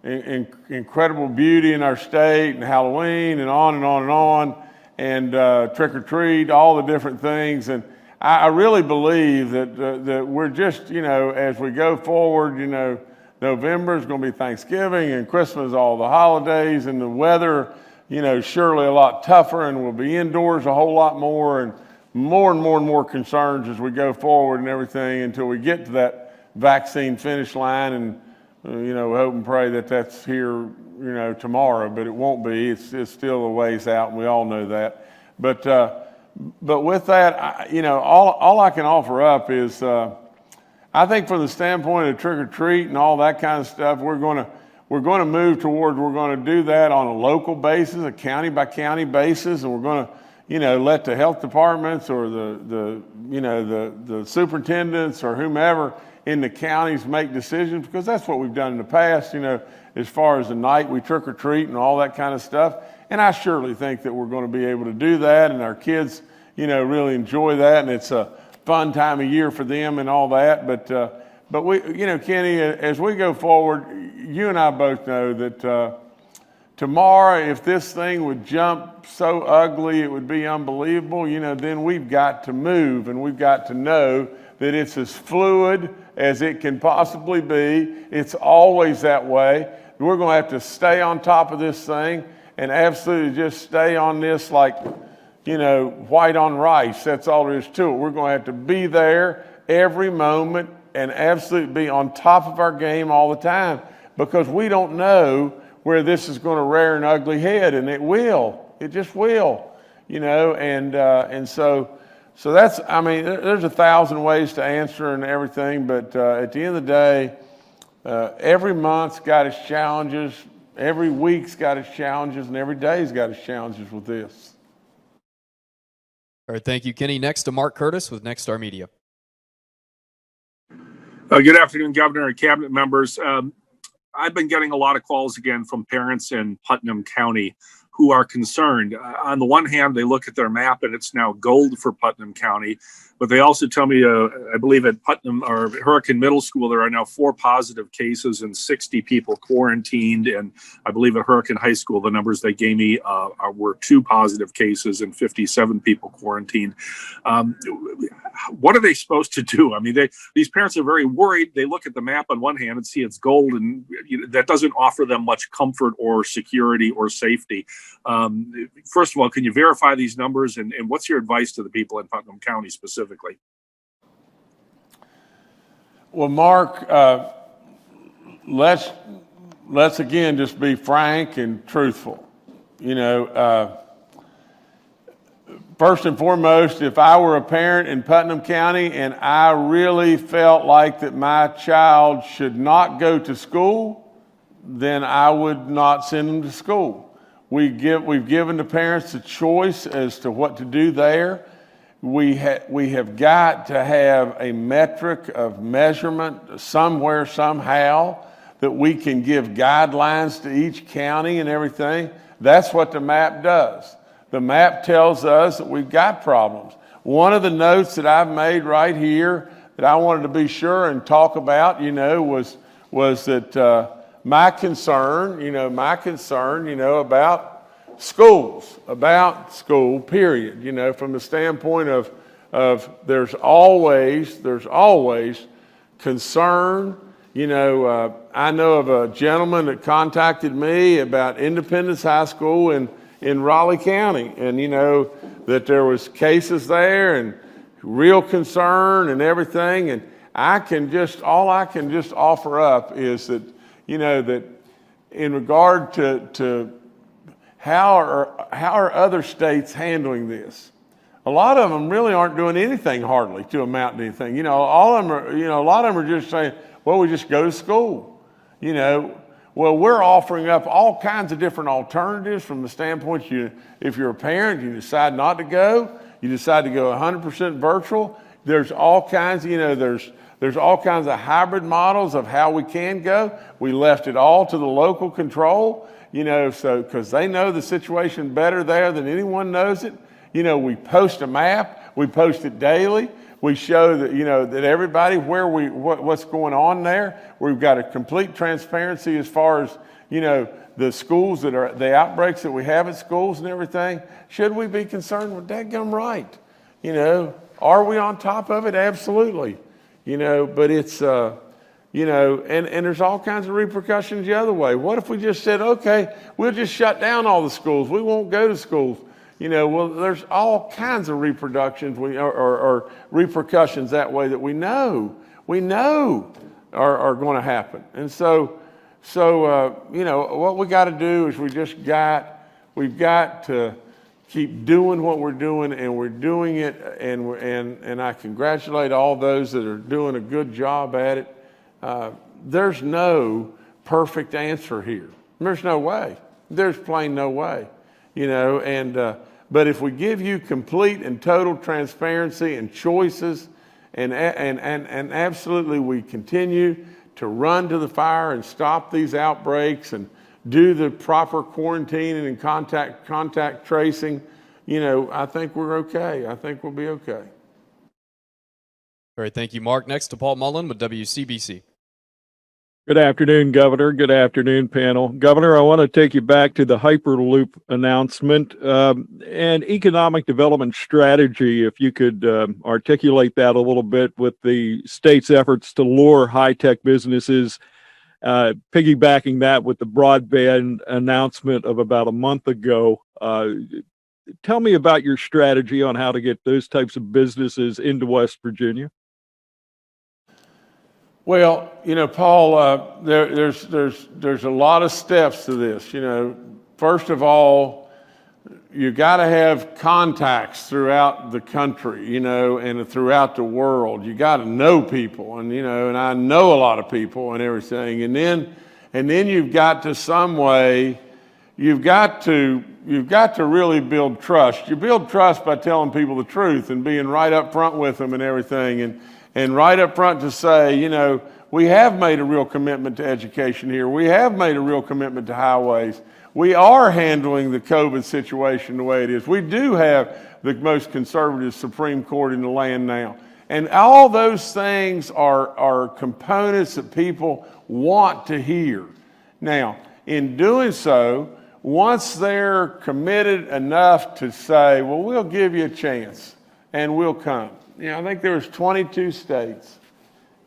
incredible beauty in our state, and Halloween, and on and on and on, and trick or treat, all the different things. And I really believe that we're just, as we go forward, November is going to be Thanksgiving and Christmas, all the holidays, and the weather, surely a lot tougher, and we'll be indoors a whole lot more, and more concerns as we go forward and everything until we get to that vaccine finish line. And we hope and pray that that's here, tomorrow, but it won't be. It's still a ways out, and we all know that. But with that, all I can offer up is, I think from the standpoint of trick or treat and all that kind of stuff, we're going to move toward, we're going to do that on a local basis, a county by county basis, and we're going to, let the health departments or the superintendents or whomever in the counties make decisions, because that's what we've done in the past, as far as the night we trick or treat and all that kind of stuff. And I surely think that we're going to be able to do that, and our kids, really enjoy that, and it's a fun time of year for them and all that. But we, Kenny, as we go forward, you and I both know that tomorrow, if this thing would jump so ugly it would be unbelievable, then we've got to move, and we've got to know that it's as fluid as it can possibly be. It's always that way. We're going to have to stay on top of this thing and absolutely just stay on this like, white on rice. That's all there is to it. We're going to have to be there every moment and absolutely be on top of our game all the time, because we don't know where this is going to rear an ugly head, and it will. It just will, and so that's, there's 1,000 ways to answer and everything, but at the end of the day, every month's got its challenges, every week's got its challenges, and every day's got its challenges with this. All right, thank you, Kenny. Next to Mark Curtis with Nexstar Media. Good afternoon, Governor and cabinet members. I've been getting a lot of calls again from parents in Putnam County who are concerned. On the one hand, they look at their map and it's now gold for Putnam County, but they also tell me, I believe at Putnam or Hurricane Middle School, there are now 4 positive cases and 60 people quarantined. And I believe at Hurricane High School, the numbers they gave me were 2 positive cases and 57 people quarantined. What are they supposed to do? These parents are very worried. They look at the map on one hand and see it's gold, and that doesn't offer them much comfort or security or safety. First of all, can you verify these numbers, and what's your advice to the people in Putnam County specifically? Well, Mark, let's again just be frank and truthful. First and foremost, if I were a parent in Putnam County and I really felt like that my child should not go to school, then I would not send them to school. We've given the parents a choice as to what to do there. We have got to have a metric of measurement somewhere, somehow, that we can give guidelines to each county and everything. That's what the map does. The map tells us that we've got problems. One of the notes that I've made right here that I wanted to be sure and talk about, was that my concern, about schools, about school, period, from the standpoint of there's always concern. I know of a gentleman that contacted me about Independence High School in Raleigh County, and that there was cases there and real concern and everything, and all I can just offer up is that that in regard to how are other states handling this, a lot of them really aren't doing anything hardly to amount to anything. A lot of them are just saying, well, we just go to school. Well, we're offering up all kinds of different alternatives from the standpoint if you're a parent, you decide not to go, you decide to go 100% virtual. There's all kinds, there's all kinds of hybrid models of how we can go. We left it all to the local control, because they know the situation better there than anyone knows it. We post a map, we post it daily. We show that, that everybody what's going on there. We've got a complete transparency as far as, the schools the outbreaks that we have at schools and everything. Should we be concerned? Well, dadgum right. Are we on top of it? Absolutely. But it's, and there's all kinds of repercussions the other way. What if we just said, okay, we'll just shut down all the schools. We won't go to schools. Well, there's all kinds of repercussions or repercussions that way that we know are going to happen. And so what we got to do is we've got to keep doing what we're doing, and we're doing it, and I congratulate all those that are doing a good job at it. There's no perfect answer here. There's no way. There's plain no way. But if we give you complete and total transparency and choices, and absolutely we continue to run to the fire and stop these outbreaks and do the proper quarantining and contact tracing, I think we're okay. I think we'll be okay. All right, thank you, Mark. Next to Paul Mullen with WCBC. Good afternoon, Governor. Good afternoon, panel. Governor, I want to take you back to the Hyperloop announcement and economic development strategy. If you could articulate that a little bit with the state's efforts to lure high-tech businesses, piggybacking that with the broadband announcement of about a month ago. Tell me about your strategy on how to get those types of businesses into West Virginia. Well, Paul, there's a lot of steps to this. First of all, you got to have contacts throughout the country, and throughout the world. You got to know people, and I know a lot of people and everything. And then you've got to some way, you've got to really build trust. You build trust by telling people the truth and being right up front with them and everything. And right up front to say, we have made a real commitment to education here. We have made a real commitment to highways. We are handling the COVID situation the way it is. We do have the most conservative Supreme Court in the land now. And all those things are components that people want to hear. Now, in doing so, once they're committed enough to say, well, we'll give you a chance and we'll come. I think there was 22 states,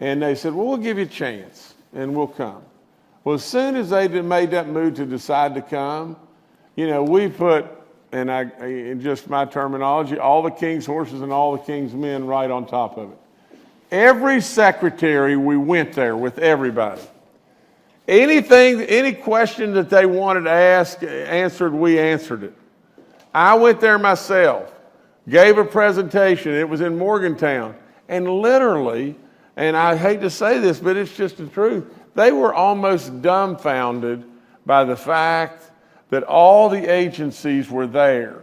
and they said, well, we'll give you a chance, and we'll come. Well, as soon as they made that move to decide to come, we put, and in just my terminology, all the king's horses and all the king's men right on top of it. Every secretary, we went there with everybody. Any question that they wanted to ask answered, we answered it. I went there myself. Gave a presentation. It was in Morgantown. And literally, and I hate to say this, but it's just the truth, they were almost dumbfounded by the fact that all the agencies were there.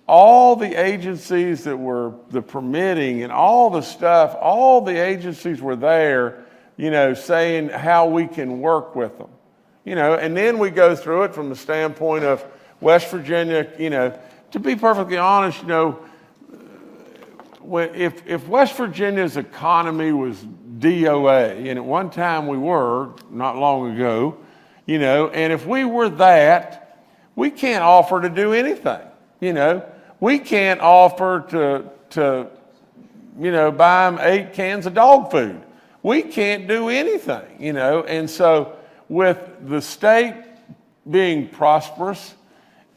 All the agencies that were the permitting and all the stuff, all the agencies were there, saying how we can work with them. And then we go through it from the standpoint of West Virginia, to be perfectly honest, if West Virginia's economy was DOA, and at one time we were, not long ago, and if we were that, we can't offer to do anything. We can't offer to buy them 8 cans of dog food. We can't do anything, And so with the state being prosperous,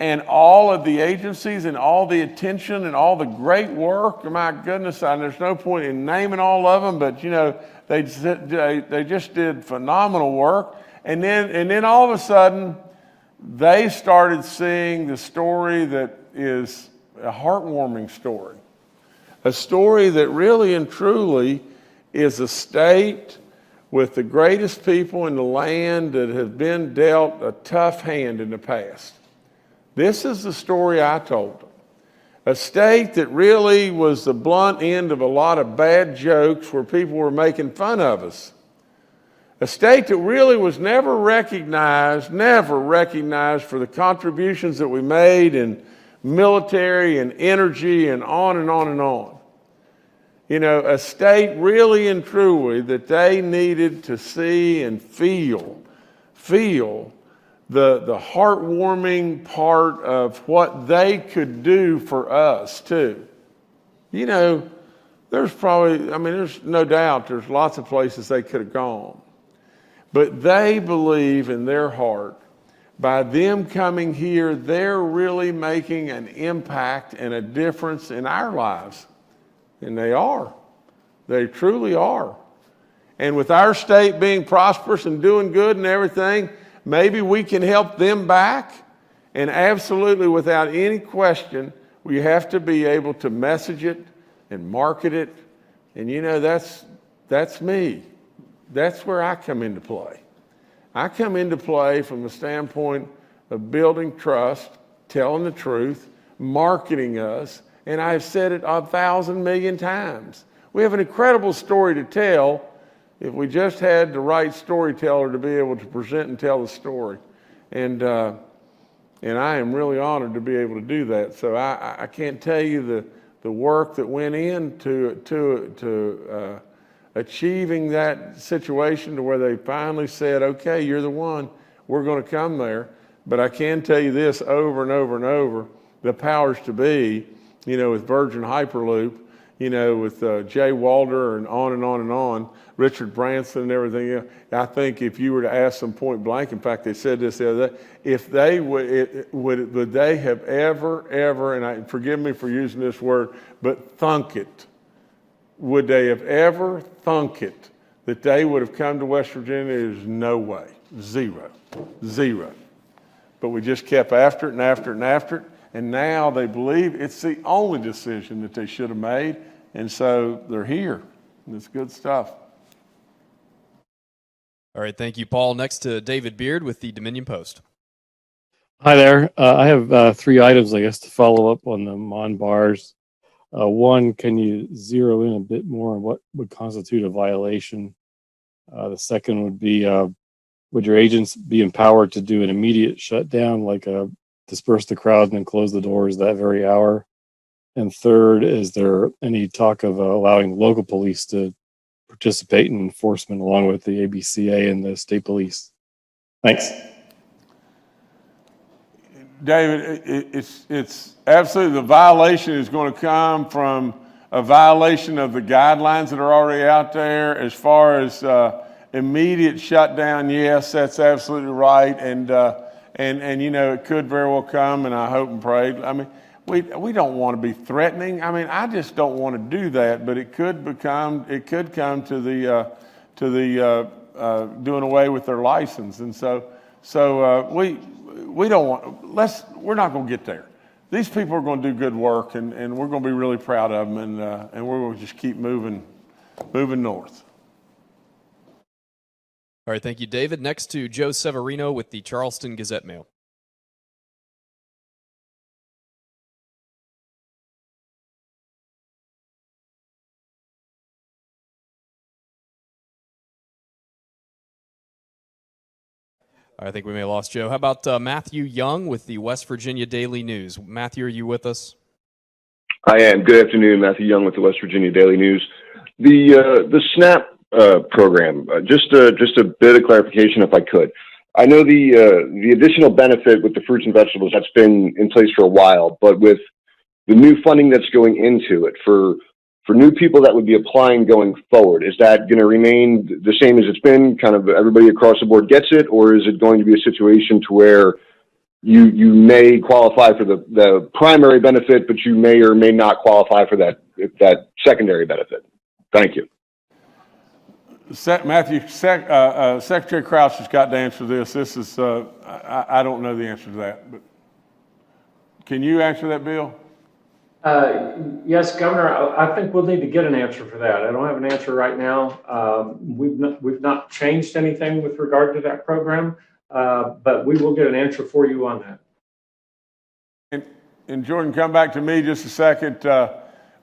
and all of the agencies and all the attention and all the great work, my goodness, there's no point in naming all of them, but they just did phenomenal work. And then all of a sudden, they started seeing the story that is a heartwarming story. A story that really and truly is a state with the greatest people in the land that have been dealt a tough hand in the past. This is the story I told them. A state that really was the blunt end of a lot of bad jokes where people were making fun of us. A state that really was never recognized for the contributions that we made in military and energy and on and on and on. A state really and truly that they needed to see and feel the heartwarming part of what they could do for us too. There's no doubt there's lots of places they could have gone. But they believe in their heart, by them coming here, they're really making an impact and a difference in our lives. And they are. They truly are. And with our state being prosperous and doing good and everything, maybe we can help them back. And absolutely, without any question, we have to be able to message it and market it. And that's me. That's where I come into play. I come into play from the standpoint of building trust, telling the truth, marketing us, and I've said it 1,000 million times. We have an incredible story to tell if we just had the right storyteller to be able to present and tell the story. And I am really honored to be able to do that. So I can't tell you the work that went into achieving that situation to where they finally said, okay, you're the one, we're going to come there. But I can tell you this over and over and over, the powers to be, with Virgin Hyperloop, with Jay Walder and on and on and on, Richard Branson and everything else. I think if you were to ask them point blank, in fact, they said this the other day, if they would they have ever, and forgive me for using this word, but thunk it, would they have ever thunk it that they would have come to West Virginia? There's no way. Zero. But we just kept after it and after it and after it. And now they believe it's the only decision that they should have made. And so they're here. It's good stuff. All right, thank you, Paul. Next to David Beard with the Dominion Post. Hi there. I have 3 items, I guess, to follow up on the Mon bars. One, can you zero in a bit more on what would constitute a violation? The second would be, would your agents be empowered to do an immediate shutdown, like disperse the crowd and then close the doors that very hour? And third, is there any talk of allowing local police to participate in enforcement along with the ABCA and the state police? Thanks. David, it's absolutely, the violation is going to come from a violation of the guidelines that are already out there. As far as immediate shutdown, yes, that's absolutely right, and it could very well come, and I hope and pray. I mean, we don't want to be threatening. I mean, I just don't want to do that, but it could come to the doing away with their license, and so we don't want. We're not going to get there. These people are going to do good work, and we're going to be really proud of them, and we're going to just keep moving north. All right, thank you, David. Next to Joe Severino with the Charleston Gazette-Mail. I think we may have lost Joe. How about Matthew Young with the West Virginia Daily News? Matthew, are you with us? I am. Good afternoon, Matthew Young with the West Virginia Daily News. The SNAP program, just a bit of clarification if I could. I know the additional benefit with the fruits and vegetables, that's been in place for a while, but with the new funding that's going into it for new people that would be applying going forward, is that going to remain the same as it's been, kind of everybody across the board gets it, or is it going to be a situation to where you may qualify for the primary benefit, but you may or may not qualify for that secondary benefit? Thank you. Matthew, Secretary Crouch has got to answer this. This is, I don't know the answer to that, but can you answer that, Bill? Yes, Governor, I think we'll need to get an answer for that. I don't have an answer right now. We've not changed anything with regard to that program, but we will get an answer for you on that. And Jordan, come back to me just a second.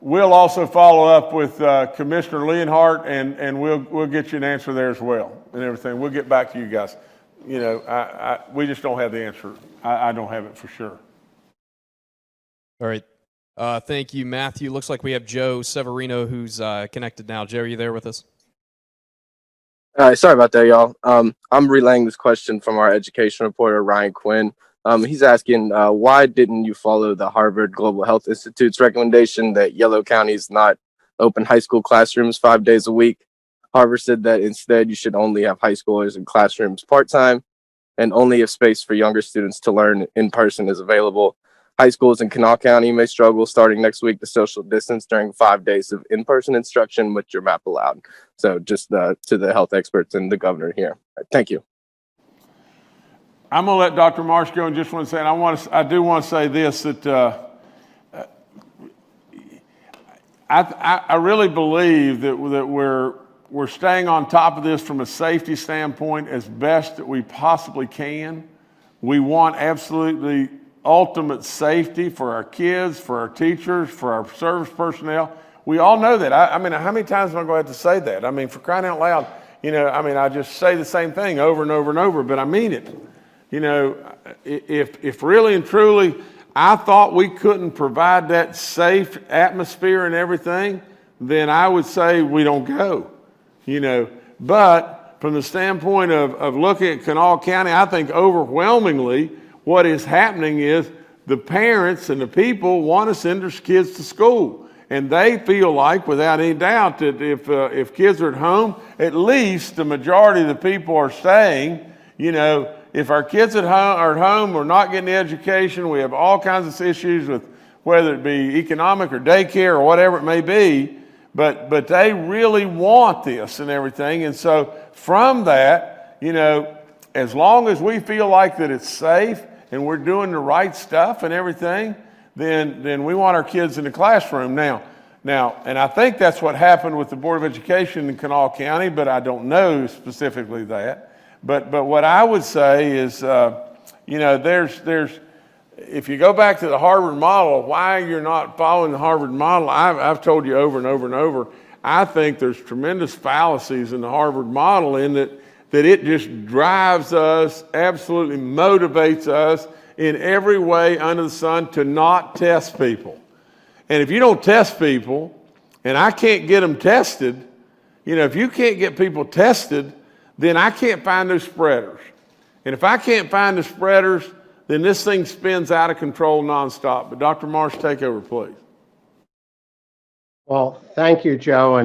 We'll also follow up with Commissioner Leonhardt, and we'll get you an answer there as well and everything. We'll get back to you guys. We just don't have the answer. I don't have it for sure. All right. Thank you, Matthew. Looks like we have Joe Severino who's connected now. Joe, are you there with us? All right, sorry about that, y'all. I'm relaying this question from our education reporter, Ryan Quinn. He's asking, why didn't you follow the Harvard Global Health Institute's recommendation that yellow counties not open high school classrooms 5 days a week? Harvard said that instead you should only have high schoolers in classrooms part-time and only if space for younger students to learn in person is available. High schools in Kanawha County may struggle starting next week to social distance during 5 days of in-person instruction, which your map allowed. So just to the health experts and the governor here. Thank you. I'm going to let Dr. Marsh go in just one second. I do want to say this, that I really believe that we're staying on top of this from a safety standpoint as best that we possibly can. We want absolutely ultimate safety for our kids, for our teachers, for our service personnel. We all know that. I mean, how many times am I going to have to say that? I mean, for crying out loud, I just say the same thing over and over and over, but I mean it. If really and truly I thought we couldn't provide that safe atmosphere and everything, then I would say we don't go. But from the standpoint of looking at Kanawha County, I think overwhelmingly what is happening is the parents and the people want to send their kids to school. And they feel like, without any doubt, that if kids are at home, at least the majority of the people are saying, if our kids are at home, we're not getting the education, we have all kinds of issues with whether it be economic or daycare or whatever it may be, but they really want this and everything. And so from that, as long as we feel like that it's safe and we're doing the right stuff and everything, then we want our kids in the classroom. Now, and I think that's what happened with the Board of Education in Kanawha County, but I don't know specifically that. But what I would say is, there's if you go back to the Harvard model, why you're not following the Harvard model, I've told you over and over and over, I think there's tremendous fallacies in the Harvard model in that it just drives us, absolutely motivates us in every way under the sun to not test people. And if you don't test people, and I can't get them tested, if you can't get people tested, then I can't find those spreaders. And if I can't find the spreaders, then this thing spins out of control nonstop. But Dr. Marsh, take over, please. Well, thank you, Joe.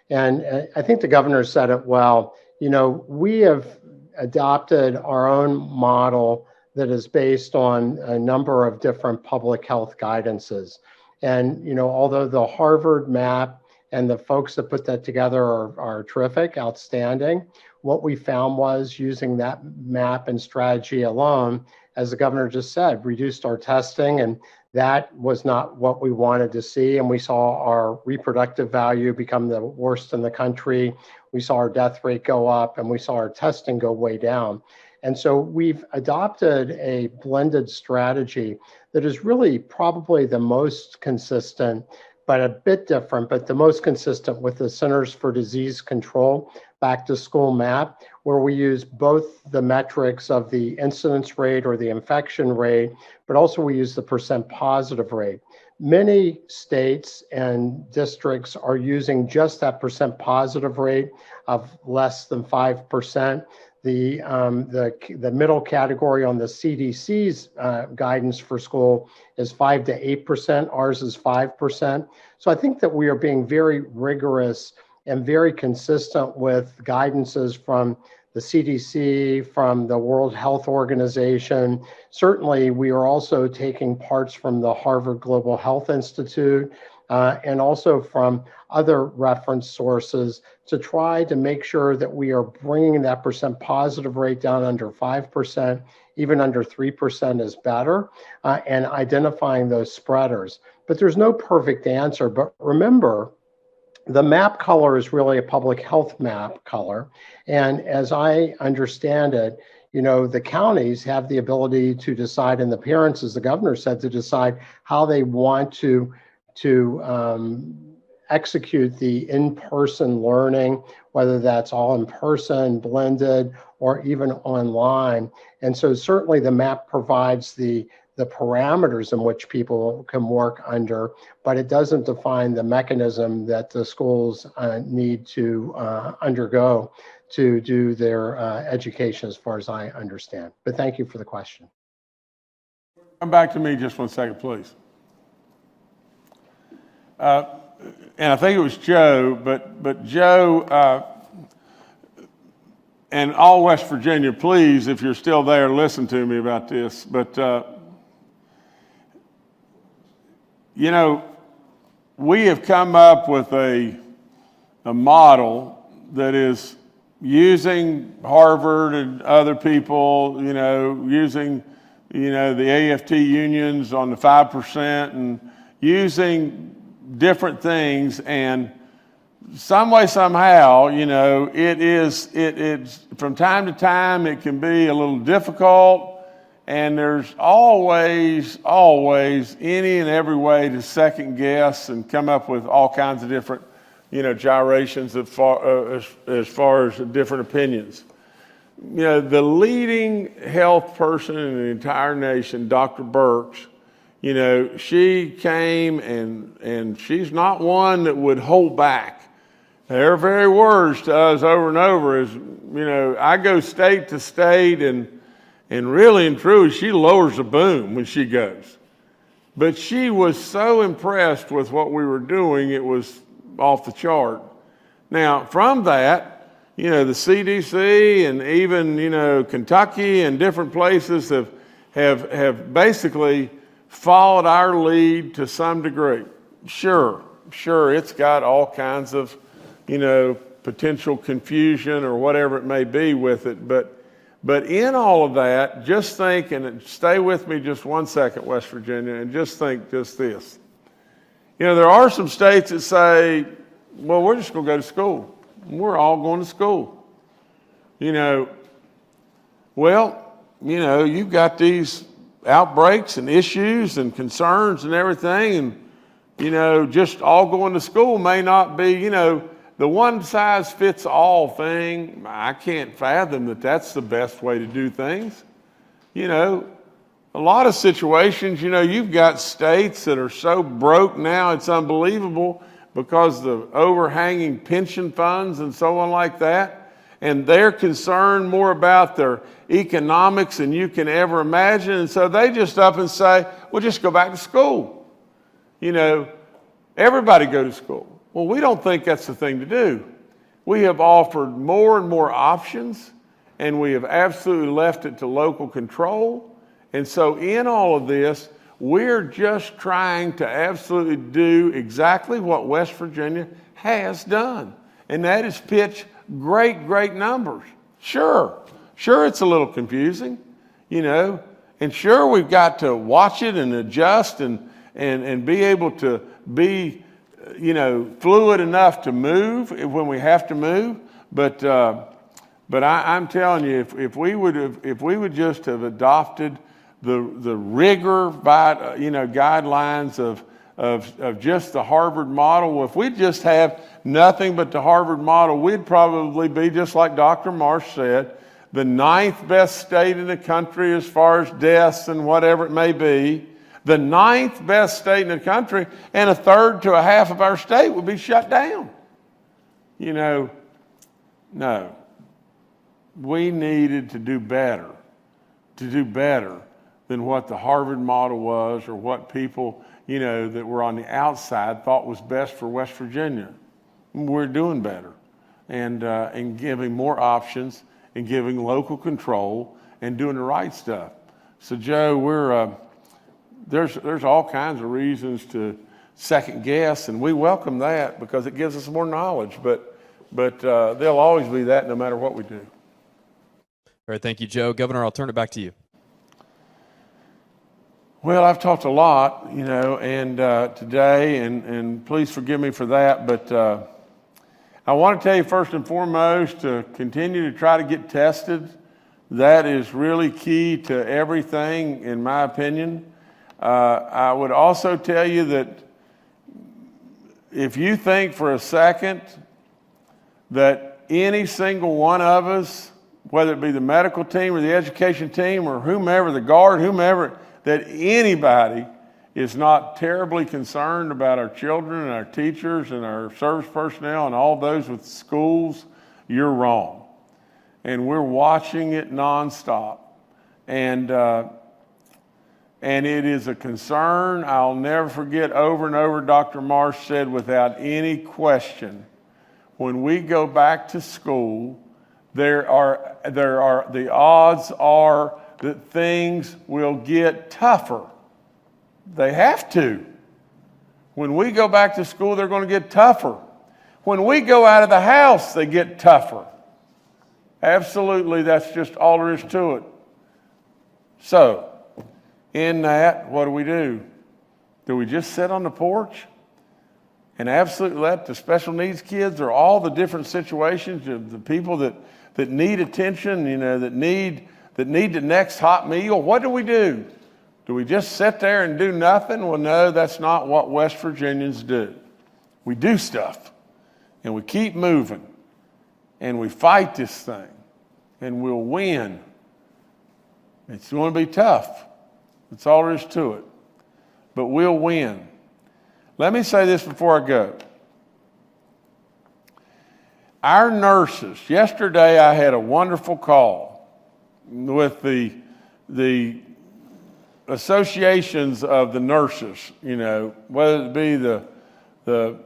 And I think the governor said it well. We have adopted our own model that is based on a number of different public health guidances. And, although the Harvard map and the folks that put that together are terrific, outstanding, what we found was using that map and strategy alone, as the governor just said, reduced our testing, and that was not what we wanted to see. And we saw our reproductive value become the worst in the country. We saw our death rate go up, and we saw our testing go way down. And so we've adopted a blended strategy that is really probably the most consistent, but a bit different, but the most consistent with the Centers for Disease Control back to school map, where we use both the metrics of the incidence rate or the infection rate, but also we use the percent positive rate. Many states and districts are using just that percent positive rate of less than 5%. The middle category on the CDC's guidance for school is 5 to 8%. Ours is 5%. So I think that we are being very rigorous and very consistent with guidances from the CDC, from the World Health Organization. Certainly, we are also taking parts from the Harvard Global Health Institute and also from other reference sources to try to make sure that we are bringing that percent positive rate down under 5%, even under 3% is better, and identifying those spreaders. But there's no perfect answer. But remember, the map color is really a public health map color. And as I understand it, the counties have the ability to decide, and the parents, as the governor said, to decide how they want to execute the in-person learning, whether that's all in person, blended, or even online. And so certainly the map provides the parameters in which people can work under, but it doesn't define the mechanism that the schools need to undergo to do their education, as far as I understand. But thank you for the question. Come back to me just 1 second, please. And I think it was Joe, but Joe and all West Virginia, please, if you're still there, listen to me about this. But we have come up with a model that is using Harvard and other people, using, the AFT unions on the 5% and using different things, and some way, somehow, it's from time to time, it can be a little difficult. And there's always any and every way to second guess and come up with all kinds of different, gyrations as far as different opinions. The leading health person in the entire nation, Dr. Birx, she came and she's not one that would hold back. Their very words to us over and over is, I go state to state, and really and truly, she lowers the boom when she goes. But she was so impressed with what we were doing, it was off the chart. Now, from that, the CDC and even, Kentucky and different places have basically followed our lead to some degree. Sure, it's got all kinds of, potential confusion or whatever it may be with it. But in all of that, just think, and stay with me just 1 second, West Virginia, and just think just this. There are some states that say, well, we're just going to go to school. We're all going to school. You've got these outbreaks and issues and concerns and everything, and, just all going to school may not be, the one size fits all thing. I can't fathom that that's the best way to do things. A lot of situations, you've got states that are so broke now, it's unbelievable, because the overhanging pension funds and so on like that, and they're concerned more about their economics than you can ever imagine, and so they just up and say, well, just go back to school. Everybody go to school. Well, we don't think that's the thing to do. We have offered more and more options, and we have absolutely left it to local control. And so in all of this, we're just trying to absolutely do exactly what West Virginia has done, and that is pitch great numbers. Sure, it's a little confusing, and sure, we've got to watch it and adjust and be able to be fluid enough to move when we have to move. But I'm telling you, if we would just have adopted the rigor, guidelines of just the Harvard model, if we just have nothing but the Harvard model, we'd probably be, just like Dr. Marsh said, the 9th best state in the country as far as deaths and whatever it may be. The 9th best state in the country, and a third to a half of our state would be shut down. No. We needed to do better than what the Harvard model was, or what people, that were on the outside thought was best for West Virginia. We're doing better, and giving more options, and giving local control, and doing the right stuff. So, Joe, there's all kinds of reasons to second guess, and we welcome that because it gives us more knowledge. But there'll always be that no matter what we do. All right, thank you, Joe. Governor, I'll turn it back to you. Well, I've talked a lot, and today, and please forgive me for that. But I want to tell you first and foremost to continue to try to get tested. That is really key to everything, in my opinion. I would also tell you that if you think for a second that any single one of us, whether it be the medical team or the education team or whomever, the guard, whomever, that anybody is not terribly concerned about our children and our teachers and our service personnel and all those with schools, you're wrong. And we're watching it nonstop. And it is a concern. I'll never forget, over and over, Dr. Marsh said without any question, when we go back to school, the odds are that things will get tougher. They have to. When we go back to school, they're going to get tougher. When we go out of the house, they get tougher. Absolutely, that's just all there is to it. So, in that, what do? Do we just sit on the porch and absolutely let the special needs kids, or all the different situations of the people that need attention, that need the next hot meal? What do? Do we just sit there and do nothing? Well, no, that's not what West Virginians do. We do stuff, and we keep moving, and we fight this thing, and we'll win. It's going to be tough. That's all there is to it. But we'll win. Let me say this before I go. Our nurses, yesterday I had a wonderful call with the associations of the nurses, whether it be the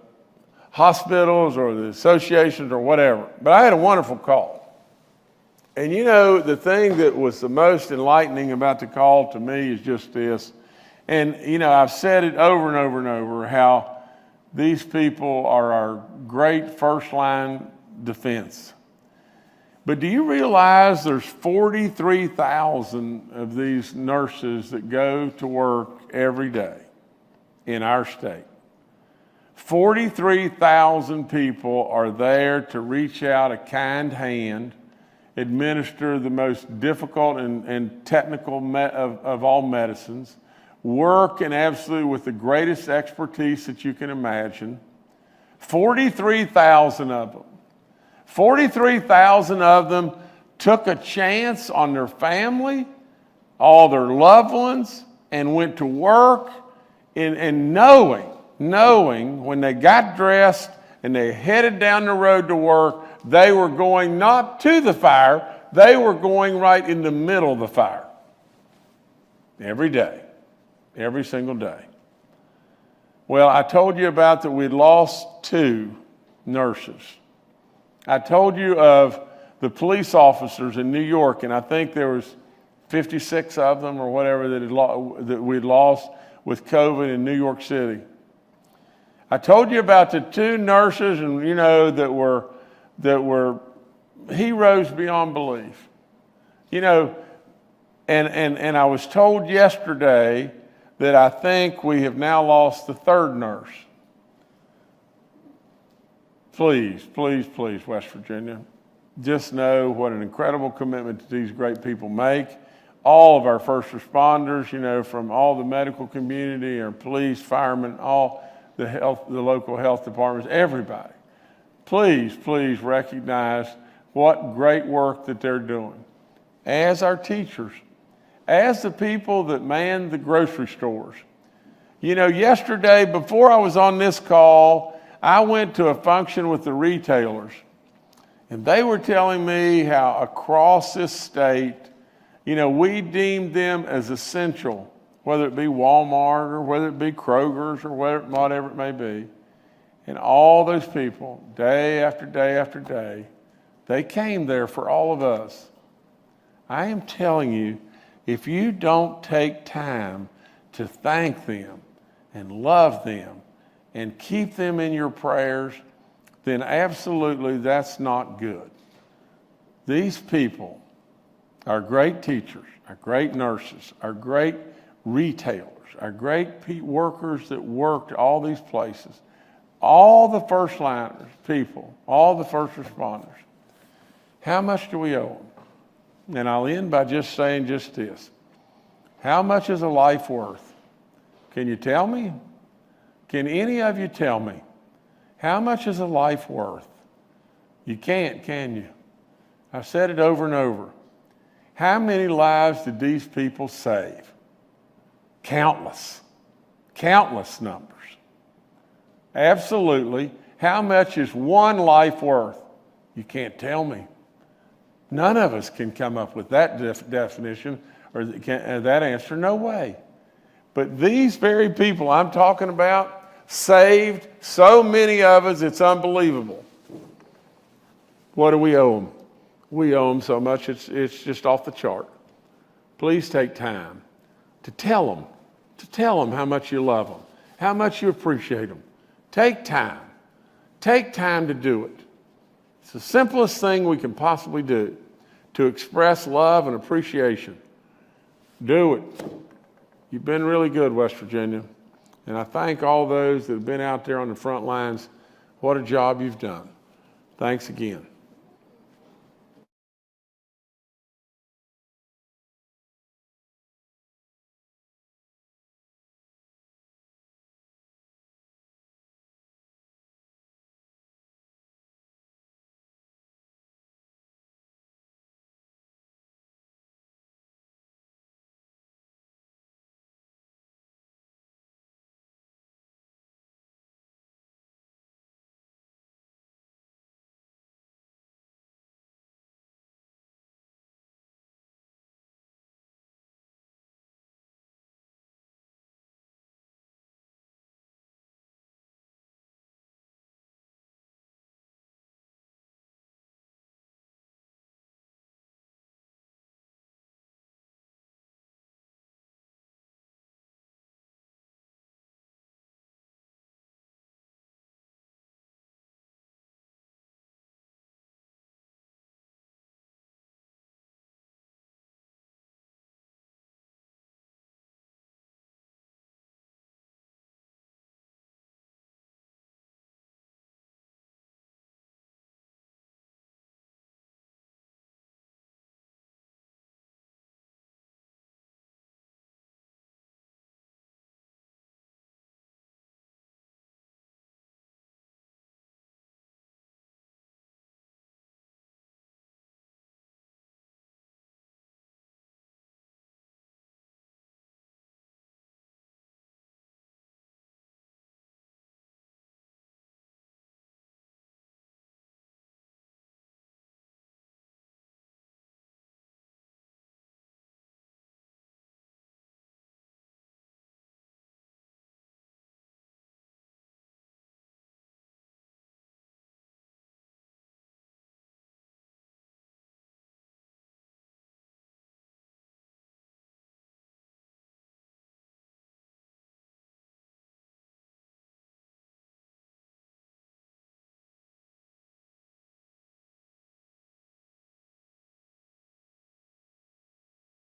hospitals or the associations or whatever. But I had a wonderful call. And the thing that was the most enlightening about the call to me is just this. And, I've said it over and over and over how these people are our great first line defense. But do you realize there's 43,000 of these nurses that go to work every day in our state? 43,000 people are there to reach out a kind hand, administer the most difficult and technical of all medicines, work and absolutely with the greatest expertise that you can imagine. 43,000 of them. 43,000 of them took a chance on their family, all their loved ones, and went to work and knowing when they got dressed and they headed down the road to work, they were going not to the fire, they were going right in the middle of the fire. Every day, every single day. Well, I told you about that we'd lost 2 nurses. I told you of the police officers in New York, and I think there was 56 of them or whatever that we'd lost with COVID in New York City. I told you about the 2 nurses, and that were heroes beyond belief. And I was told yesterday that I think we have now lost the 3rd nurse. Please, please, please, West Virginia, just know what an incredible commitment that these great people make. All of our first responders, from all the medical community, our police, firemen, all the local health departments, everybody. Please, please recognize what great work that they're doing. As our teachers, as the people that man the grocery stores. Yesterday, before I was on this call, I went to a function with the retailers, and they were telling me how across this state, we deemed them as essential, whether it be Walmart or whether it be Kroger's or whatever it may be. And all those people, day after day after day, they came there for all of us. I am telling you, if you don't take time to thank them and love them and keep them in your prayers, then absolutely that's not good. These people are great teachers, are great nurses, are great retailers, are great workers that worked all these places, all the first liners, people, all the first responders. How much do we owe them? And I'll end by just saying just this. How much is a life worth? Can you tell me? Can any of you tell me? How much is a life worth? You can't, can you? I've said it over and over. How many lives did these people save? Countless. Countless numbers. Absolutely. How much is one life worth? You can't tell me. None of us can come up with that definition or that answer. No way. But these very people I'm talking about saved so many of us, it's unbelievable. What do we owe them? We owe them so much, it's just off the chart. Please take time to tell them how much you love them, how much you appreciate them. Take time. Take time to do it. It's the simplest thing we can possibly do to express love and appreciation. Do it. You've been really good, West Virginia. And I thank all those that have been out there on the front lines. What a job you've done. Thanks again.